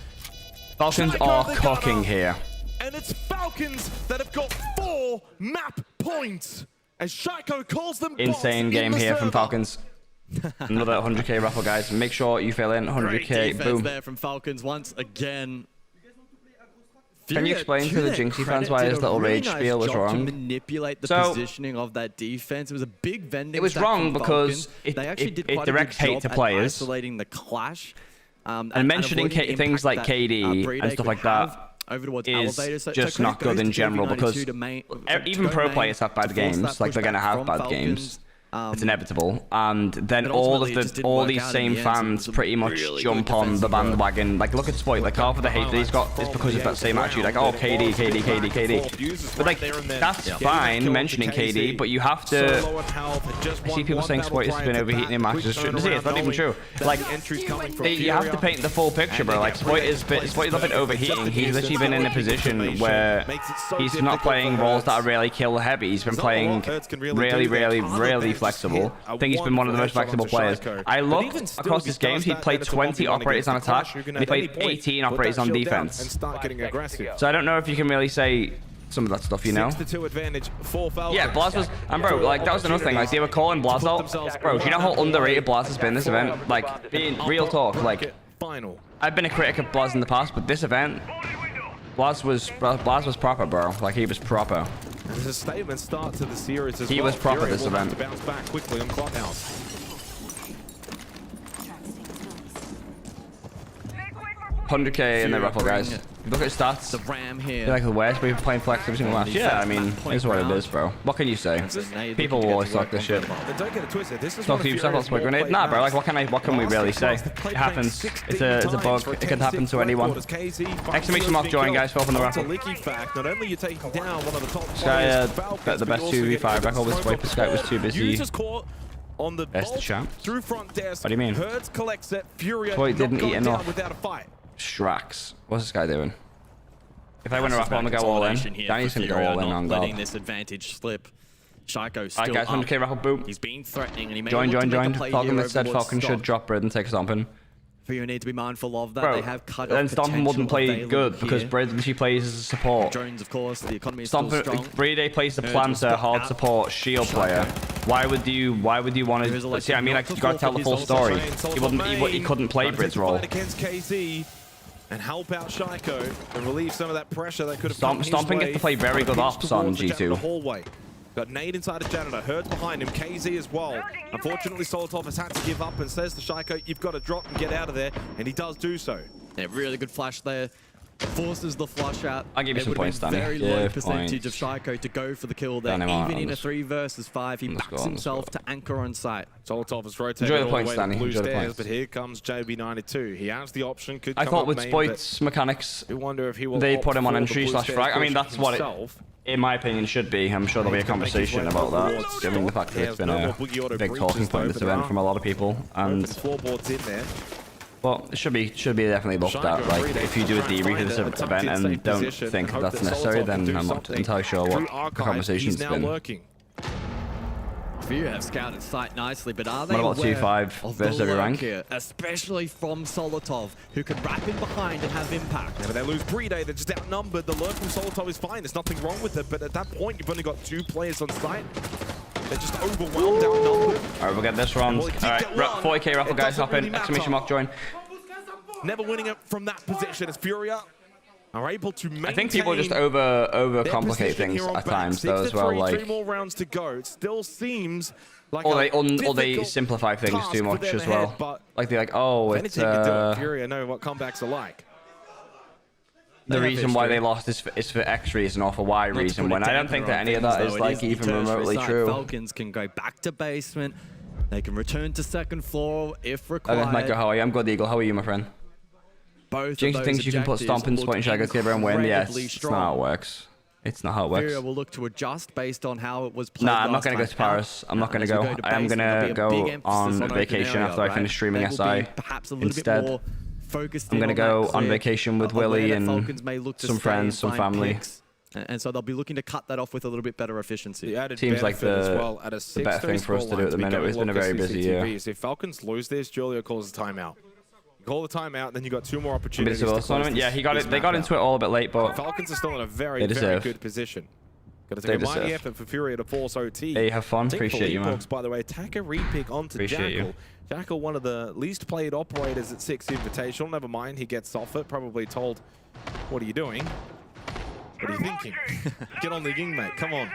Falcons Shyko are the cooking gunner. here. And it's Falcons that have got 4 map points. As Shyko calls them Insane bots game in the here from server. Falcons. Another 100k raffle, guys. Make sure you fill in Great 100k. defense Boom. there from Falcons once again. Can you explain to the their Jinxie fans credit, why did his a little really rage nice spiel was job wrong? To manipulate the So- positioning of that defense. It was a big vending. It was stack wrong from because Falcons. They actually did it quite a directs good hate job to at players. isolating the clash. And mentioning avoiding things impact like that, KD Brede and stuff could like that have over towards is elevators. So just credit not good goes in to general JB92 because to even go pro main players have to bad force games. that Like they're gonna pushback have from bad Falcons. games. It's inevitable, and then but all ultimately it of just the didn't all work these out in same the end, so it fans was a pretty much really jump good on the defensive work. bandwagon. Like look at Spoit, like half of the hate that he's got is because of that same attitude. Like oh KD, KD, KD, KD. But like that's fine mentioning KD, but you have to. I see people saying Spoit has been overheating in matches. It's not even true. Like you have to paint the full picture, bro. Like Spoit has not been overheating. He's literally been in a position where he's not playing roles that are really kill heavy. He's been playing really flexible. I think he's been one of the most flexible players. I looked across his games, he played 20 operators on attack, and he played 18 operators on defense. So I don't know if you can really say some of that stuff, you know? 6-2 advantage for Falcons. Yeah, Blaz was, and bro, like that was another thing. Like they were calling Blaz out. Bro, do you know how underrated Blaz has been this event? Like, being real talk, like I've been a critic of Blaz in the past, but this event, Blaz was proper, bro. Like he was proper. There's a statement start to the series as He well. was proper Fury this will have event. to bounce back quickly on Clubhouse. 100k in the raffle, guys. Look at his stats. The Ram here. They're like the worst, but he's playing flex every single match. Yeah, I mean, it's what it is, bro. What can you say? People will always talk this shit. But don't get it twisted. This is Talk one to of yourself, Fury's I'll grenade. more Nah, bro. Like, played what can we really say? matches. It happens. It's a bug. It can happen to anyone. Exclamation mark join, guys. Fall from the raffle. Not only you're taking down one of the top Sky, players, the best 2v5 record was Spoit, but Sky was too busy. You just caught on the Best bolt champ. through front desk. What do you mean? Hertz collects it. Fury Spoit didn't eat enough. without a fight. Strax. What's this guy doing? If I win a raffle, I'm gonna go all in. Danny's gonna go all in on letting God. this advantage slip. Shyko still Alright, guys, up. 100k raffle, boom. He's been threatening, and he may Join. look to make a play Falcon here that said over Falcon should Stomp. drop Brid and take Stompin. You need to be mindful of that. Bro, They have cut then off Stompin wouldn't play potential good because here. Brid literally plays as a support. Drones, of course, the economy is still strong. Stompin, Brede plays the Hertz will planter, stop hard out. support, shield player. Why would you want There is a to? See, I mean, like you electric gotta tell the full for his story. He couldn't play Brid's role. Against KZ and help out Shyko and relieve some of that pressure that could have come his Stompin way. gets to play very good ops on Towards the G2. janitor hallway. Got Nade inside of Janitor, Hertz behind him, KZ as well. Unfortunately, Solotov has had to give up and says to Shyko, you've got to drop and get out of there, and he does do so. Yeah, really good flash there. Forces the flush out. I'll give you some It would points, be Danny. very low Give percentage points. of Shyko to go for the kill there. Danny, Even in a let's- 3 versus 5, he let's backs go on, let's himself go. to anchor on site. Solotov has rotated Enjoy the all points, the way to Danny. blue Enjoy the stairs, points. but here comes JB92. He has the option, could I come thought up with main, Spoit's mechanics, but I wonder if he will they opt put him on for the entry blue slash stairs frag. I mean, version that's what it, himself. in my opinion, should be. I'm sure there'll be a conversation about that, given the fact that it's been a big talking point this event from a lot of people. And floorboards in there. well, it should be definitely looked at. Like, if you do a debrief of this event and don't think that's necessary, then I'm not entirely sure what the conversation's been. Few have scouted site nicely, but are they What about aware 2-5 of versus the every lurk rank? here, especially from Solotov, who could wrap in behind and have impact? Yeah, but they lose Brede, they're just outnumbered. The lurk from Solotov is fine, there's nothing wrong with it, but at that point, you've only got 2 players on site. They're just overwhelmed, outnumbered. Alright, we'll get this round. Well, he did Alright, get one. 40k raffle It guys, doesn't hop in. really matter. Exclamation mark join. Never winning it from that position as Furia are able to maintain. I think people just overcomplicate things at times though as well. Like, 3 more rounds to go. It still seems like or they difficult simplify things task too for much them as ahead, well. but Like they're like, oh, if it's anything, you can do it. Furia know what comebacks are like. the reason why history. they lost is for X reason or for Y Not to reason. put a When I don't dampener think that on any of things, that is though, it like even tertiary remotely site. true. Falcons can go back to basement. They can return to second floor if required. Okay, Michael, how are you? I'm good, Eagle. How are you, my friend? Both Jinx of those thinks you can put objectives Stomp and look Spoit and Shadow together and win. Yeah, incredibly it's not how it works. It's not how it works. Furia will look to adjust based on how it was played. Nah, I'm not last going to go time to Paris. I'm not going to As we go. to I am basement, going to there'll be a big go emphasis on open vacation area, after I right? finish streaming They will SI. be perhaps a little Instead, bit more focused I'm in going to on go that on clear, vacation with aware Willie that and Falcons may look to some stay friends, and some find family. picks, and so they'll be looking to cut that off with a little bit better efficiency. The added Seems like benefit as the- well, at a the better thing for us to do at the minute. It's been a very busy year. If Falcons lose this, Julio calls a timeout. You call the timeout, then you got 2 more A bit opportunities. of to a close tournament. Yeah, this- he got this it. They map got out. into it all a bit late, but Falcons are still in a very, They very deserve. good position. Got to They take a mighty deserve. effort for Furia to force OT. hey, have fun. Team Appreciate you, man. Epochs, by the way, attack a repick onto Appreciate you. Jackal. Jackal, one of the least played operators at Six Invitational. Never mind, he gets off it. Probably told, "What are you doing? What are you thinking? Get on the ying, mate. Come on."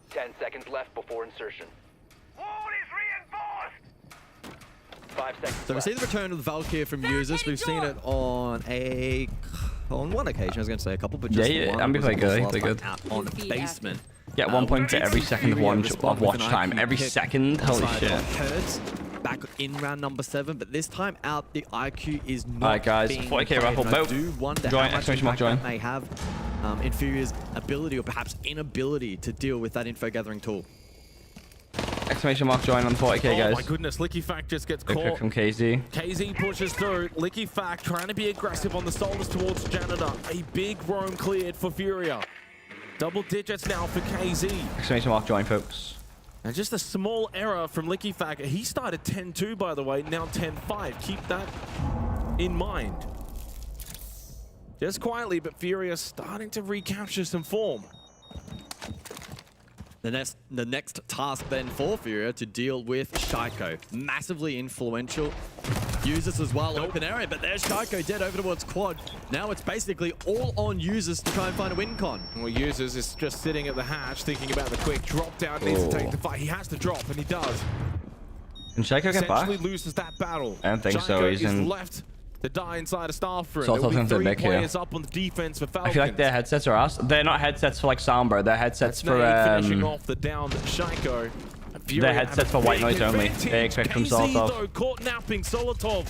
10 seconds left before insertion. 5 seconds So we left. see the return of the Valkyrie from users. We've seen it on one occasion. I was going to say a couple, but just Yeah, one. and It was they play last good, time they're out on basement. Get 1 point to every second of Furia watch respond with an time. IQ Every pick second? Holy inside shit. of Hertz, back in round number 7, but this time out, the IQ is not Alright, guys, being 40k played, raffle, and I vote. do wonder Join, how much exclamation mark, impact that join. may have in Furia's ability or perhaps inability to deal with that info gathering tool. Exclamation mark join on the 40k, Oh my guys. goodness, Licky Fact just gets Good pick caught. from KZ. KZ pushes through. Licky Fact trying to be aggressive on the shoulders towards Janitor. A big roam cleared for Furia. Double digits now for KZ. Exclamation mark join, folks. And just a small error from Licky Fact. He started 10-2, by the way, now 10-5. Keep that in mind. Just quietly, but Furia starting to recapture some form. The next task then for Furia to deal with Shaiko. Massively influential. Users as well, open area, but there's Shaiko dead over towards quad. Now it's basically all on users to try and find a win con. Well, Users is just sitting at the hatch thinking about the quick drop down. Needs to take the fight. He has to drop, and he does. Can Shaiko get back? Essentially loses that battle. I don't think so. Shaiko He's is in- left to die inside a staff room. Sort There will of be 3 Nick here. players up on the defense for Falcons. I feel like their headsets are ass. They're not headsets for like sound, bro. They're headsets for finishing off the down Shaiko. Their headsets for white noise only. They expect from KZ, Solotov. though, caught napping. Solotov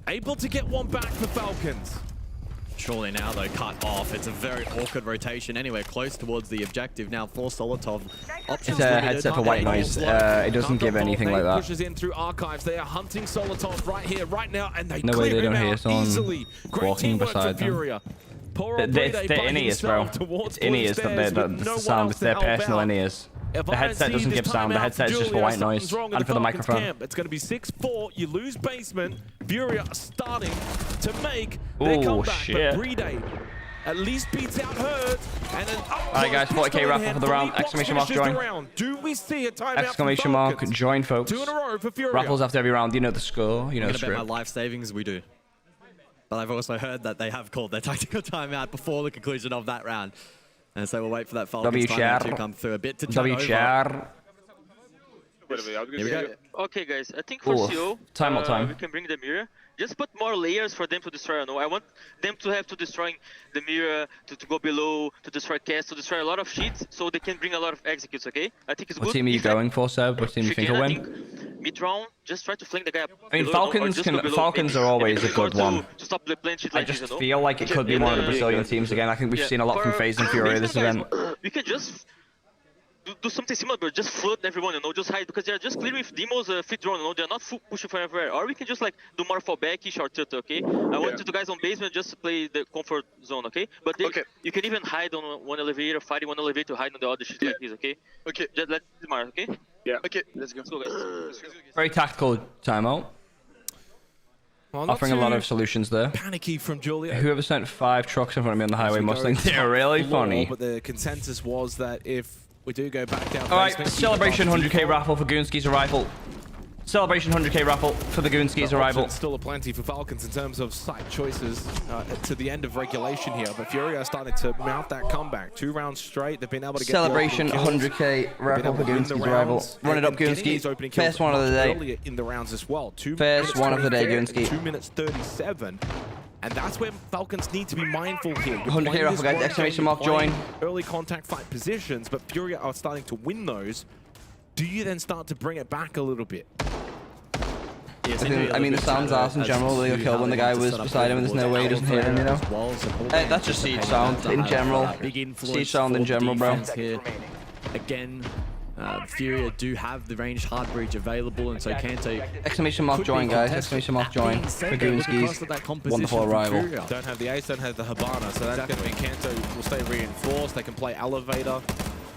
able to get one back for Falcons. Surely now though, cut off. It's a very awkward rotation anywhere close towards the objective now for Solotov. It's a headset for white noise. It doesn't give anything like that. Pushes in through archives. They are hunting Solotov right here, right now, and they No way clear they him don't hear out someone easily. Great walking teamwork beside for them. Furia. Poor They're Brede by in-ears, bro. himself towards It's in-ears. blue That's stairs the with no one sound. else It's to their help personal out. in-ears. If The I headset see doesn't this give sound. The timeout headset is just for Julia, white noise something's wrong in and for the Falcons microphone. camp. It's going to be 6-4. You lose basement. Furia starting to make their Ooh, comeback. shit. But Brede at least beats out Herd. And then, Alright, guys, 40k raffle for the round. Exclamation mark join. Do we see a timeout Exclamation from mark Falcons? join, folks. 2 in a row for Furia. Raffles after every round. You know the score. You know I'm the gonna bet my script. life savings we do. But I've also heard that they have called their tactical timeout before the conclusion of that round. And so we'll wait for that Falcons timeout to come through. A bit to turn over. WCR. Here we go. Okay, guys, I think for Ooh, CO, timeout time. we can bring the mirror. Just put more layers for them to destroy. I know. I want them to have to destroy the mirror, to go below, to destroy cast, to destroy a lot of sheets, so they can bring a lot of executes. Okay? I think it's What good. team are you If I- going for, Seb? What team do you if think can, will I win? think mid-round, just try to flank the guy up I mean, below, or Falcons just go below, Falcons maybe. are always Maybe a good to- one. To stop the playing shit I like this, just you know? feel like it could be one of the Brazilian teams again. I think we've seen a lot from FaZe and Fury this event. We can just do something similar, but just flood everyone, you know, just hide, because they're just clearing with Demo's fit drone, you know, they're not pushing from everywhere. Or we can just like do more fallback, short turtle, okay? I want you guys on basement just to play the comfort zone, okay? But they, you can even hide on one elevator, fighting one elevator, hide on the other shit like this, okay? Okay. Just let it mark, okay? Yeah. Okay, let's go. Let's go, guys. Very tactical timeout. Well, not Offering a lot too of solutions there. panicky from Julia. Whoever sent 5 trucks in front of me on the highway Mustang, they're really Law, funny. But the consensus was that if We do go back down. All right, celebration 100k raffle for Goonski's arrival. Celebration 100k raffle for the Goonski's arrival. Still a plenty for Falcons in terms of site choices to the end of regulation here, but Fury are starting to mount that comeback. 2 rounds straight, they've been able to get Celebration 100k raffle for Goonski's arrival. Run it up, Goonski. First one of the day. Earlier in the rounds as well. First one of the day, Goonski. 2 minutes 37. And that's where Falcons need to be mindful here. 100k raffle, guys. Exclamation mark, join. Early contact fight positions, but Fury are starting to win those. Do you then start to bring it back a little bit? Yes, I mean, the sound's ass in general. They got killed when the guy was beside him and there's no way he doesn't hear him, you know? That's just siege sound in general. Siege sound in general, bro. Here. Again, Furia do have the ranged hard breach available, and so Kanto... Exclamation mark join, guys. Exclamation mark join for Goonski's wonderful arrival. Don't have the ace, don't have the Habana, so that's going to mean Kanto will stay reinforced. They can play elevator.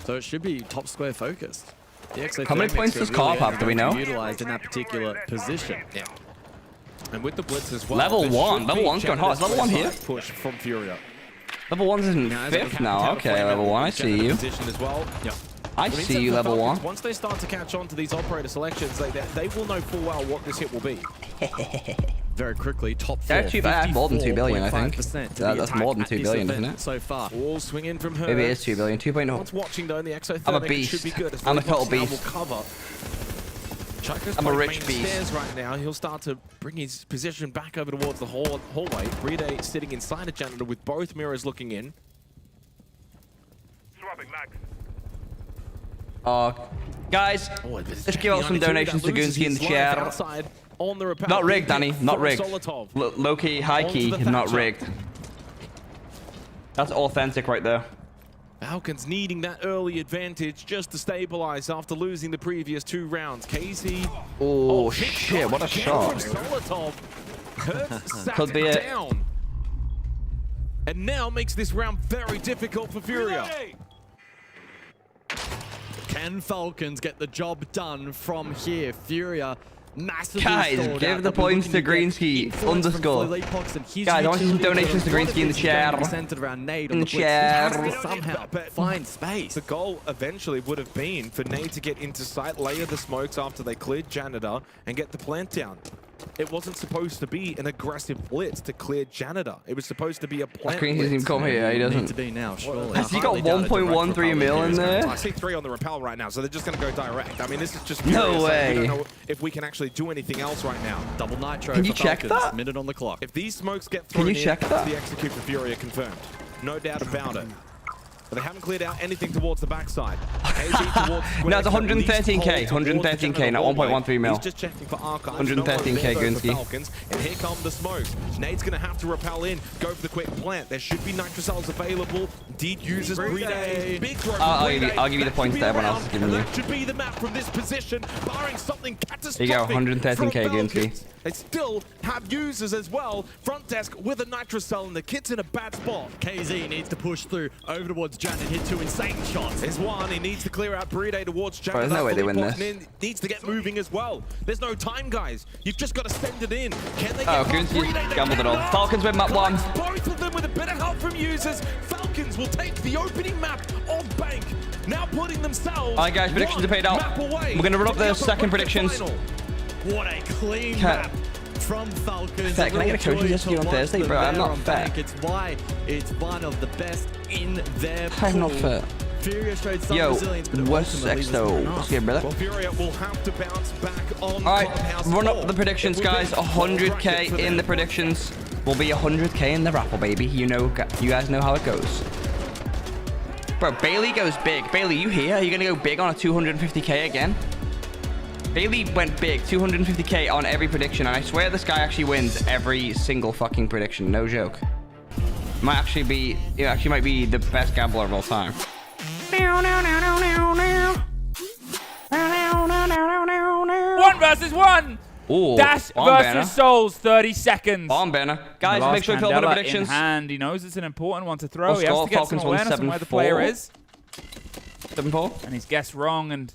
So it should be top square focused. How many points does Carp have, do we know? Utilized in that particular position. Yeah. And with the blitz as well. Level 1. Level 1's going hard. Is level 1 here? Push from Furia. Level 1's in 5th now. Okay, level 1. I see you. As well. Yeah. I see you, level 1. Once they start to catch on to these operator selections, they will know full well what this hit will be. Very quickly, top 4. I have more than 2 billion, I think. That's more than 2 billion, isn't it? So far. All swinging from her. Maybe it is 2 billion. 2.0. Once watching though in the Exo I'm a beast. should be good. I'm a total beast. I'm a rich beast. Right now, he'll start to bring his position back over towards the hallway. Bride sitting inside a janitor with both mirrors looking in. Guys, let's give out some donations to Goonski in the chat. Not rigged, Danny. Not rigged. Low-key, high-key, not rigged. That's authentic right there. Falcons needing that early advantage just to stabilize after losing the previous 2 rounds. KZ. Oh shit, what a shot. Could be it. Down. And now makes this round very difficult for Furia. Can Falcons get the job done from here? Furia massively guys, give the points to Greenski _. Guys, I want some donations to Greenski in the chat. In the chat. Somehow find space. The goal eventually would have been for Nade to get into sight, layer the smokes after they cleared Janitor, and get the plant down. It wasn't supposed to be an aggressive blitz to clear Janitor. It was supposed to be a plant blitz. Greenski doesn't even come here, he doesn't. To be now, surely. Has he got 1.13 mil in there? I see 3 on the rappel right now, so they're just going to go direct. I mean, this is just no way. We don't know if we can actually do anything else right now. Double nitro. Can you check that? Minute on the clock. If these smokes get thrown can you check that? The execute for Fury are confirmed. No doubt about it. But they haven't cleared out anything towards the backside. No, it's 113k. 113k, not 1.13 mil. He's just checking for archives. 113k, Goonski. And here come the smokes. Nade's going to have to rappel in, go for the quick plant. There should be nitrocells available. Indeed uses Bride. Big throw. I'll give you the points that everyone else is giving you. That should be the map from this position, barring something catastrophic. There you go, 113k, Goonski. They still have users as well. Front desk with a nitrocell, and the kit's in a bad spot. KZ needs to push through over towards Janet, hit 2 insane shots. There's one. He needs to clear out Bride towards Janet. There's no way they win this. Needs to get moving as well. There's no time, guys. You've just got to send it in. Can they get Goonski gambled it all. Falcons win map 1. Both of them with a bit of help from users. Falcons will take the opening map of Bank. Now putting themselves. Alright guys, predictions are paid out. We're going to run up the second predictions. What a clean map from Falcons. Can I get a coaching session on Thursday, bro? I'm not fair. It's why it's one of the best in their pool. I'm not fair. Furia showed some resilience, but what's next though? What's good, brother? Well, Furia will have to bounce back on. Alright, run up the predictions, guys. 100k in the predictions. Will be 100k in the raffle, baby. You guys know how it goes. Bro, Bailey goes big. Bailey, you here? Are you gonna go big on a 250k again? Bailey went big, 250k on every prediction, and I swear this guy actually wins every single fucking prediction. No joke. It actually might be the best gambler of all time. 1 versus 1. Ooh, Dash versus Souls, 30 seconds. Bomb banner. Guys, make sure you fill out the predictions. And he knows it's an important one to throw. He has to get some awareness on where the player is. 7-4. And he's guessed wrong, and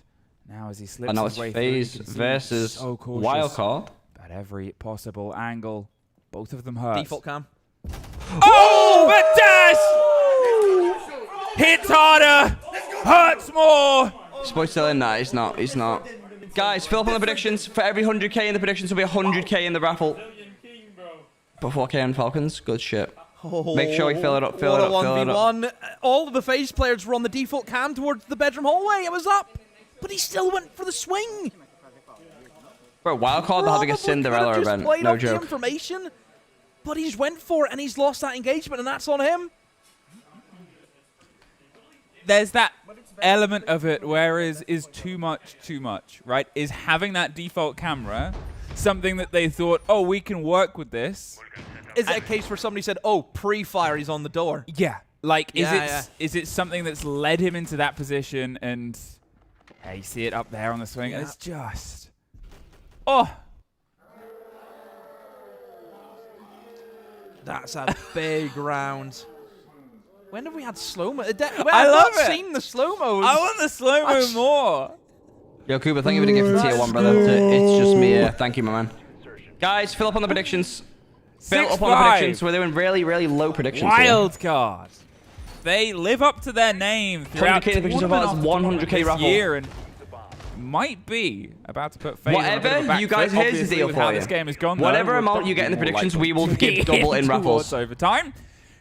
now as he slips and now his it's way FaZe through, versus so Wildcard. At every possible angle, both of them hurt. Default cam. Oh, but Dash hits harder. hurts more. Spoit's still in that. He's not. He's not. Guys, fill up on the predictions. For every 100k in the predictions, will be 100k in the raffle. But 4k on Falcons. Good shit. Make sure we fill it up. Fill it up. Fill it up. 1v1. All of the FaZe players were on the default cam towards the bedroom hallway. It was up, but he still went for the swing. Bro, Wildcard having a Cinderella event. No joke. The information, but he just went for it and he's lost that engagement, and that's on him. There's that element of it where is too much, right? Is having that default camera something that they thought, oh, we can work with this? Is it a case where somebody said, oh, pre-fire, he's on the door? Yeah. Like, is it something that's led him into that position? And hey, you see it up there on the swing. It's just, oh. That's a big round. When have we had slow-mo? I love it. I've seen the slow-mo. I want the slow-mo more. Yo, Cooper, thank you for the gift for tier 1, brother. It's just me here. Thank you, my man. Guys, fill up on the predictions. Fill up on the predictions. We're doing really, really low predictions. Wild card. They live up to their name throughout 100k predictions so far. It's 100k raffle. Year and might be about to put FaZe whatever you guys, here's the deal for how you. This game has gone, whatever amount you get in the predictions, we will give double in raffles. Over time.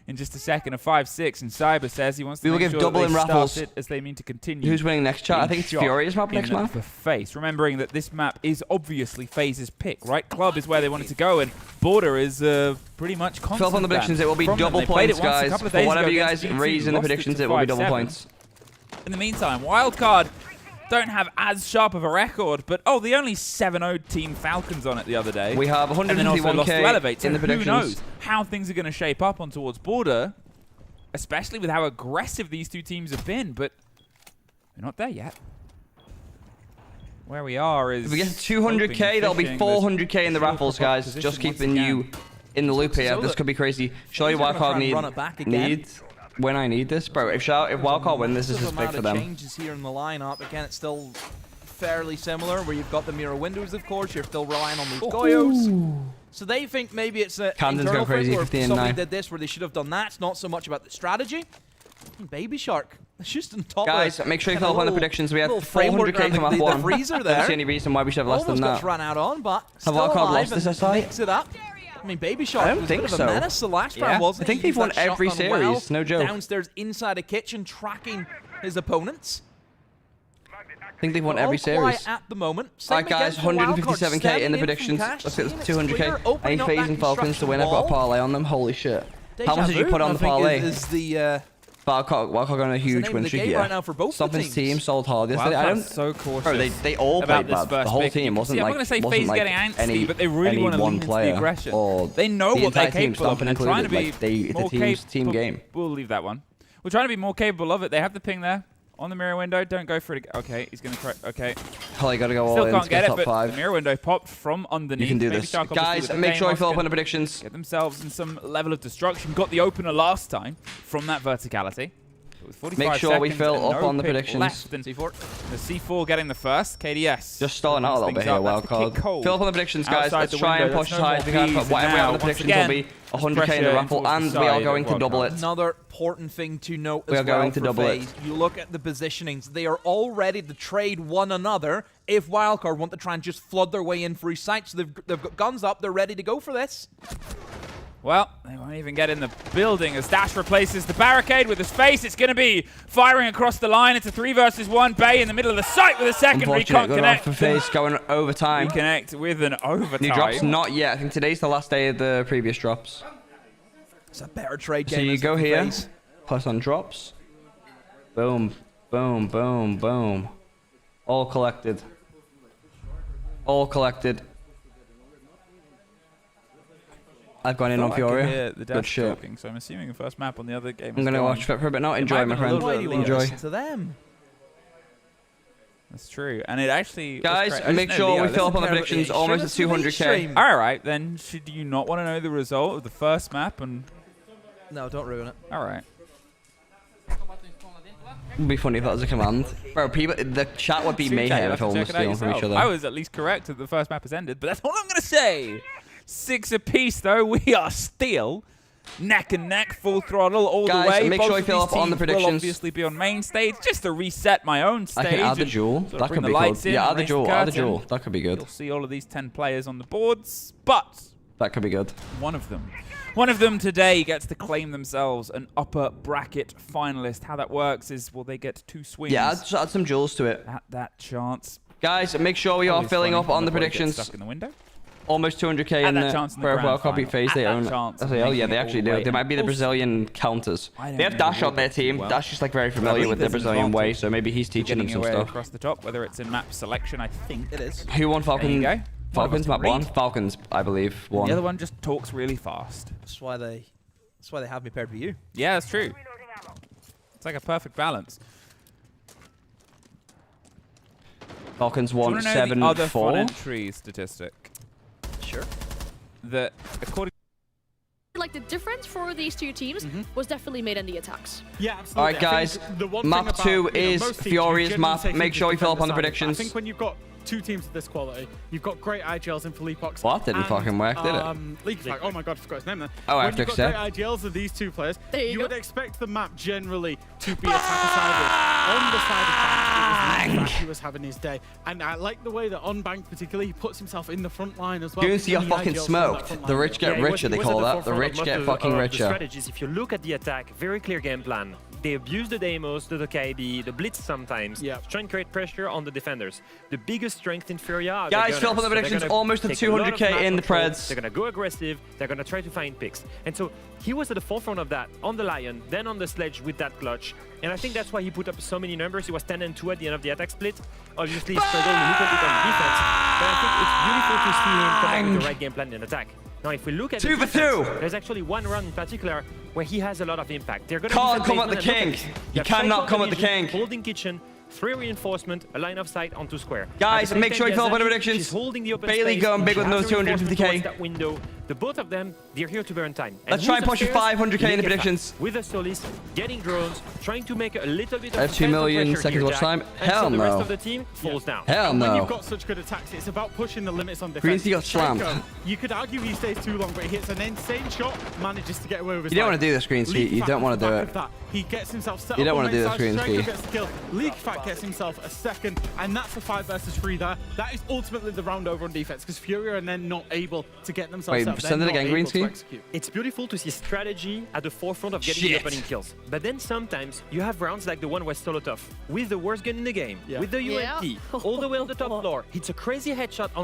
In just a second of 5-6, and Cyber says he wants to we will make give sure double that in they raffles. start it as they mean to continue. Who's winning next chat? I think it's Furious map next map. For FaZe, remembering that this map is obviously FaZe's pick, right? Club is where they wanted to go, and Border is pretty much constant. Fill up on the predictions. It will be double points, guys. For whatever you guys raise in the predictions, it will be double points. In the meantime, Wildcard don't have as sharp of a record, but the only 7-0 team Falcons on it the other day. We have 151k in the predictions. Who knows how things are going to shape up on towards Border, especially with how aggressive these two teams have been, but we're not there yet. Where we are is... If we get 200k, there'll be 400k in the raffles, guys. Just keeping you in the loop here. This could be crazy. Show you Wildcard need when I need this, bro. If Wildcard win, this is just big for them. Changes here in the lineup. Again, it's still fairly similar, where you've got the mirror windows, of course. You're still relying on those Goyos. So they think maybe it's an internal thing where somebody did this where they should have done that. It's not so much about the strategy. Baby Shark, it's just on top. Guys, make sure you fill up on the predictions. We had 400k from map 1. Freezer there. I don't see any reason why we should have less than that. Almost got run out on, but have Wildcard lost this SI? Mix it up. I mean, Baby Shark I don't think was a bit of a menace the last round, wasn't I think they've won every series. No joke. Downstairs inside a kitchen, tracking his opponents. I think they've won every series. At the moment. Alright guys, 157k in the predictions. Let's get this 200k. I need FaZe and Falcons to win. I've got a parlay on them. Holy shit. How much did you put on the parlay? Wildcard going on a huge win streak here. Something's team sold hard yesterday. I don't. So cautious. Bro, they all played bad. The whole team wasn't like. I'm going to say FaZe getting antsy, but they really want to lean into the aggression. They know what they're capable of, and they're trying to be more capable. Game. We'll leave that one. We're trying to be more capable of it. They have the ping there. On the mirror window, don't go for it. Okay, he's going to try. Okay. Probably got to go all Still in can't to get it, top but 5. The mirror window popped from underneath. You can do this. Guys, make sure you fill up on the predictions. Get themselves in some level of destruction. Got the opener last time from that verticality. Make sure we fill up on the predictions. C4. The C4 getting the first. KDS. Just starting out a little bit here, Wildcard. Fill up on the predictions, guys. Let's try and push as high as we can. But whatever on the predictions will be 100k in the raffle, and we are going to double it. Another important thing to note we are going to double it. You look at the positionings. They are all ready to trade one another if Wildcard want to try and just flood their way in through sight. So they've got guns up. They're ready to go for this. Well, they won't even get in the building as Dash replaces the barricade with his face. It's going to be firing across the line. It's a 3 versus 1. Bay in the middle of the site with a secondary. Can't connect. For FaZe going overtime. Reconnect with an overtime. New drops? Not yet. I think today's the last day of the previous drops. It's a better trade game. So you go here, plus on drops. Boom, boom, boom, boom. All collected. All collected. I've gone in on Fury. Good shit. Talking, so I'm assuming the first map on the other game. I'm going to watch for a bit now. Enjoy, my friend. Enjoy. To them. That's true. And it actually... Guys, make sure we fill up on the predictions. Almost at 200k. Alright, then should you not want to know the result of the first map? And no, don't ruin it. Alright. It would be funny if that was a command. Bro, people, the chat would be mayhem if everyone was stealing from each other. I was at least correct that the first map has ended, but that's all I'm going to say. 6 apiece, though. We are still neck and neck, full throttle all Guys, the way. make Both sure you of fill these up on the teams will predictions. obviously be on main stage, just to reset my own stage. I can add the and jewel. sort of That bring could the be lights cool. in Yeah, and add the raise jewel. Add the curtain. jewel. That could be good. You'll see all of these 10 players on the boards, but That could be good. one of them today gets to claim themselves an upper bracket finalist. How that works is, well, they get 2 swings. Yeah, add some jewels to it. At that chance. Guys, make sure we are Always filling funny up on when the ball gets predictions. Stuck in the window. Almost 200k in that the chance in the Pro grand World Cup final. phase. At They that own. chance of Oh yeah, making they it actually all the do. way. They might be the Also, Brazilian counters. I don't They have know Dash the on their rules too team. well. Dash is like very But I familiar believe with the there's an Brazilian way, advantage so maybe he's teaching them Getting some away stuff. across the top, whether it's in map selection, I think It is. Who won There you Falcon? go. Falcons map Reed. 1? Falcons, I believe, won. The other one just talks really fast. That's why they have me paired with you. Yeah, that's true. It's like a perfect balance. Falcons Do you won want to know the other fun 7-4. entry statistic? Sure. That according Like the difference for these two teams was definitely made in the attacks. Yeah, absolutely. Alright guys, map 2 is Furious map. Make sure you fill up on the predictions. I think when you've got 2 teams of this quality, you've got great IGLs in Philippox. Well, that didn't fucking work, did it? Leaky oh my god, I forgot his name then. Oh, I when have to you've got accept. great IGLs of these 2 players, There you would go. expect the map generally to be attacker-sided. On the side of Bank, it was he was having his day. And I like the way that on Bank particularly, he puts himself in the front line as well. Goons get And the fucking IGLs from that smoked. front The line. rich get richer, they call that. The rich get fucking richer. Strategies. If you look at the attack, very clear game plan. They abuse the demos, the KD, the blitz sometimes. Yeah. Try and create pressure on the defenders. The biggest strength in Furia are Guys, the fill up on the gunners. So predictions. they're gonna Almost at take a lot of 200k map in the control. Preds. They're gonna go aggressive. They're gonna try to find picks. And so he was at the forefront of that on the Lion, then on the Sledge with that clutch. And I think that's why he put up so many numbers. He was 10 and 2 at the end of the attack split. Obviously, he struggled a little bit on defense. But I think it's beautiful to see him come up with the right game plan in attack. Now, if we look at 2 the for defense, 2. there's actually one run in particular where he has a lot of impact. They're gonna Can't use come at the basement and king. look at it. You have cannot cycle come at the collision, king. Holding kitchen, 3 reinforcement, a line of sight onto square. Guys, At the same make time, sure you fill up on the Yazani, predictions. she's holding the open Bailey space. going big She with has those a reinforcement 250k. towards that window. The both of them, they're here to burn time. And Let's try and who's push for upstairs? 500k in the Lekefa, predictions. With the Solis, getting drones, trying to make a little bit of I have 2 million pressure seconds here, watch Jack, time. until Hell the rest no. of the team falls down. Hell And when you've no. got such good attacks, it's about pushing the limits on defense. Greensky got slammed. Shaco, you could argue he stays too long, but he hits an insane shot, manages to get away with his You don't life. want to do this, Greensky. Leaky You Fat don't want off to the do back it. of that. He gets himself set You up don't on want to do main this, side. Greensky. Shaco gets the kill. Leaky Fat gets himself a second, and that's a 5 versus 3 there. That is ultimately the round over on defense, because Fury are then not able to get themselves Wait, set up. They're send it not again, able to Greensky? execute. It's beautiful to see strategy at the forefront of getting the Shit. opening kills. But then sometimes you have rounds like the one where Solotov, with the worst gun in the game, Yeah. with the Yeah. UMP, all the way on the top floor, hits a crazy headshot on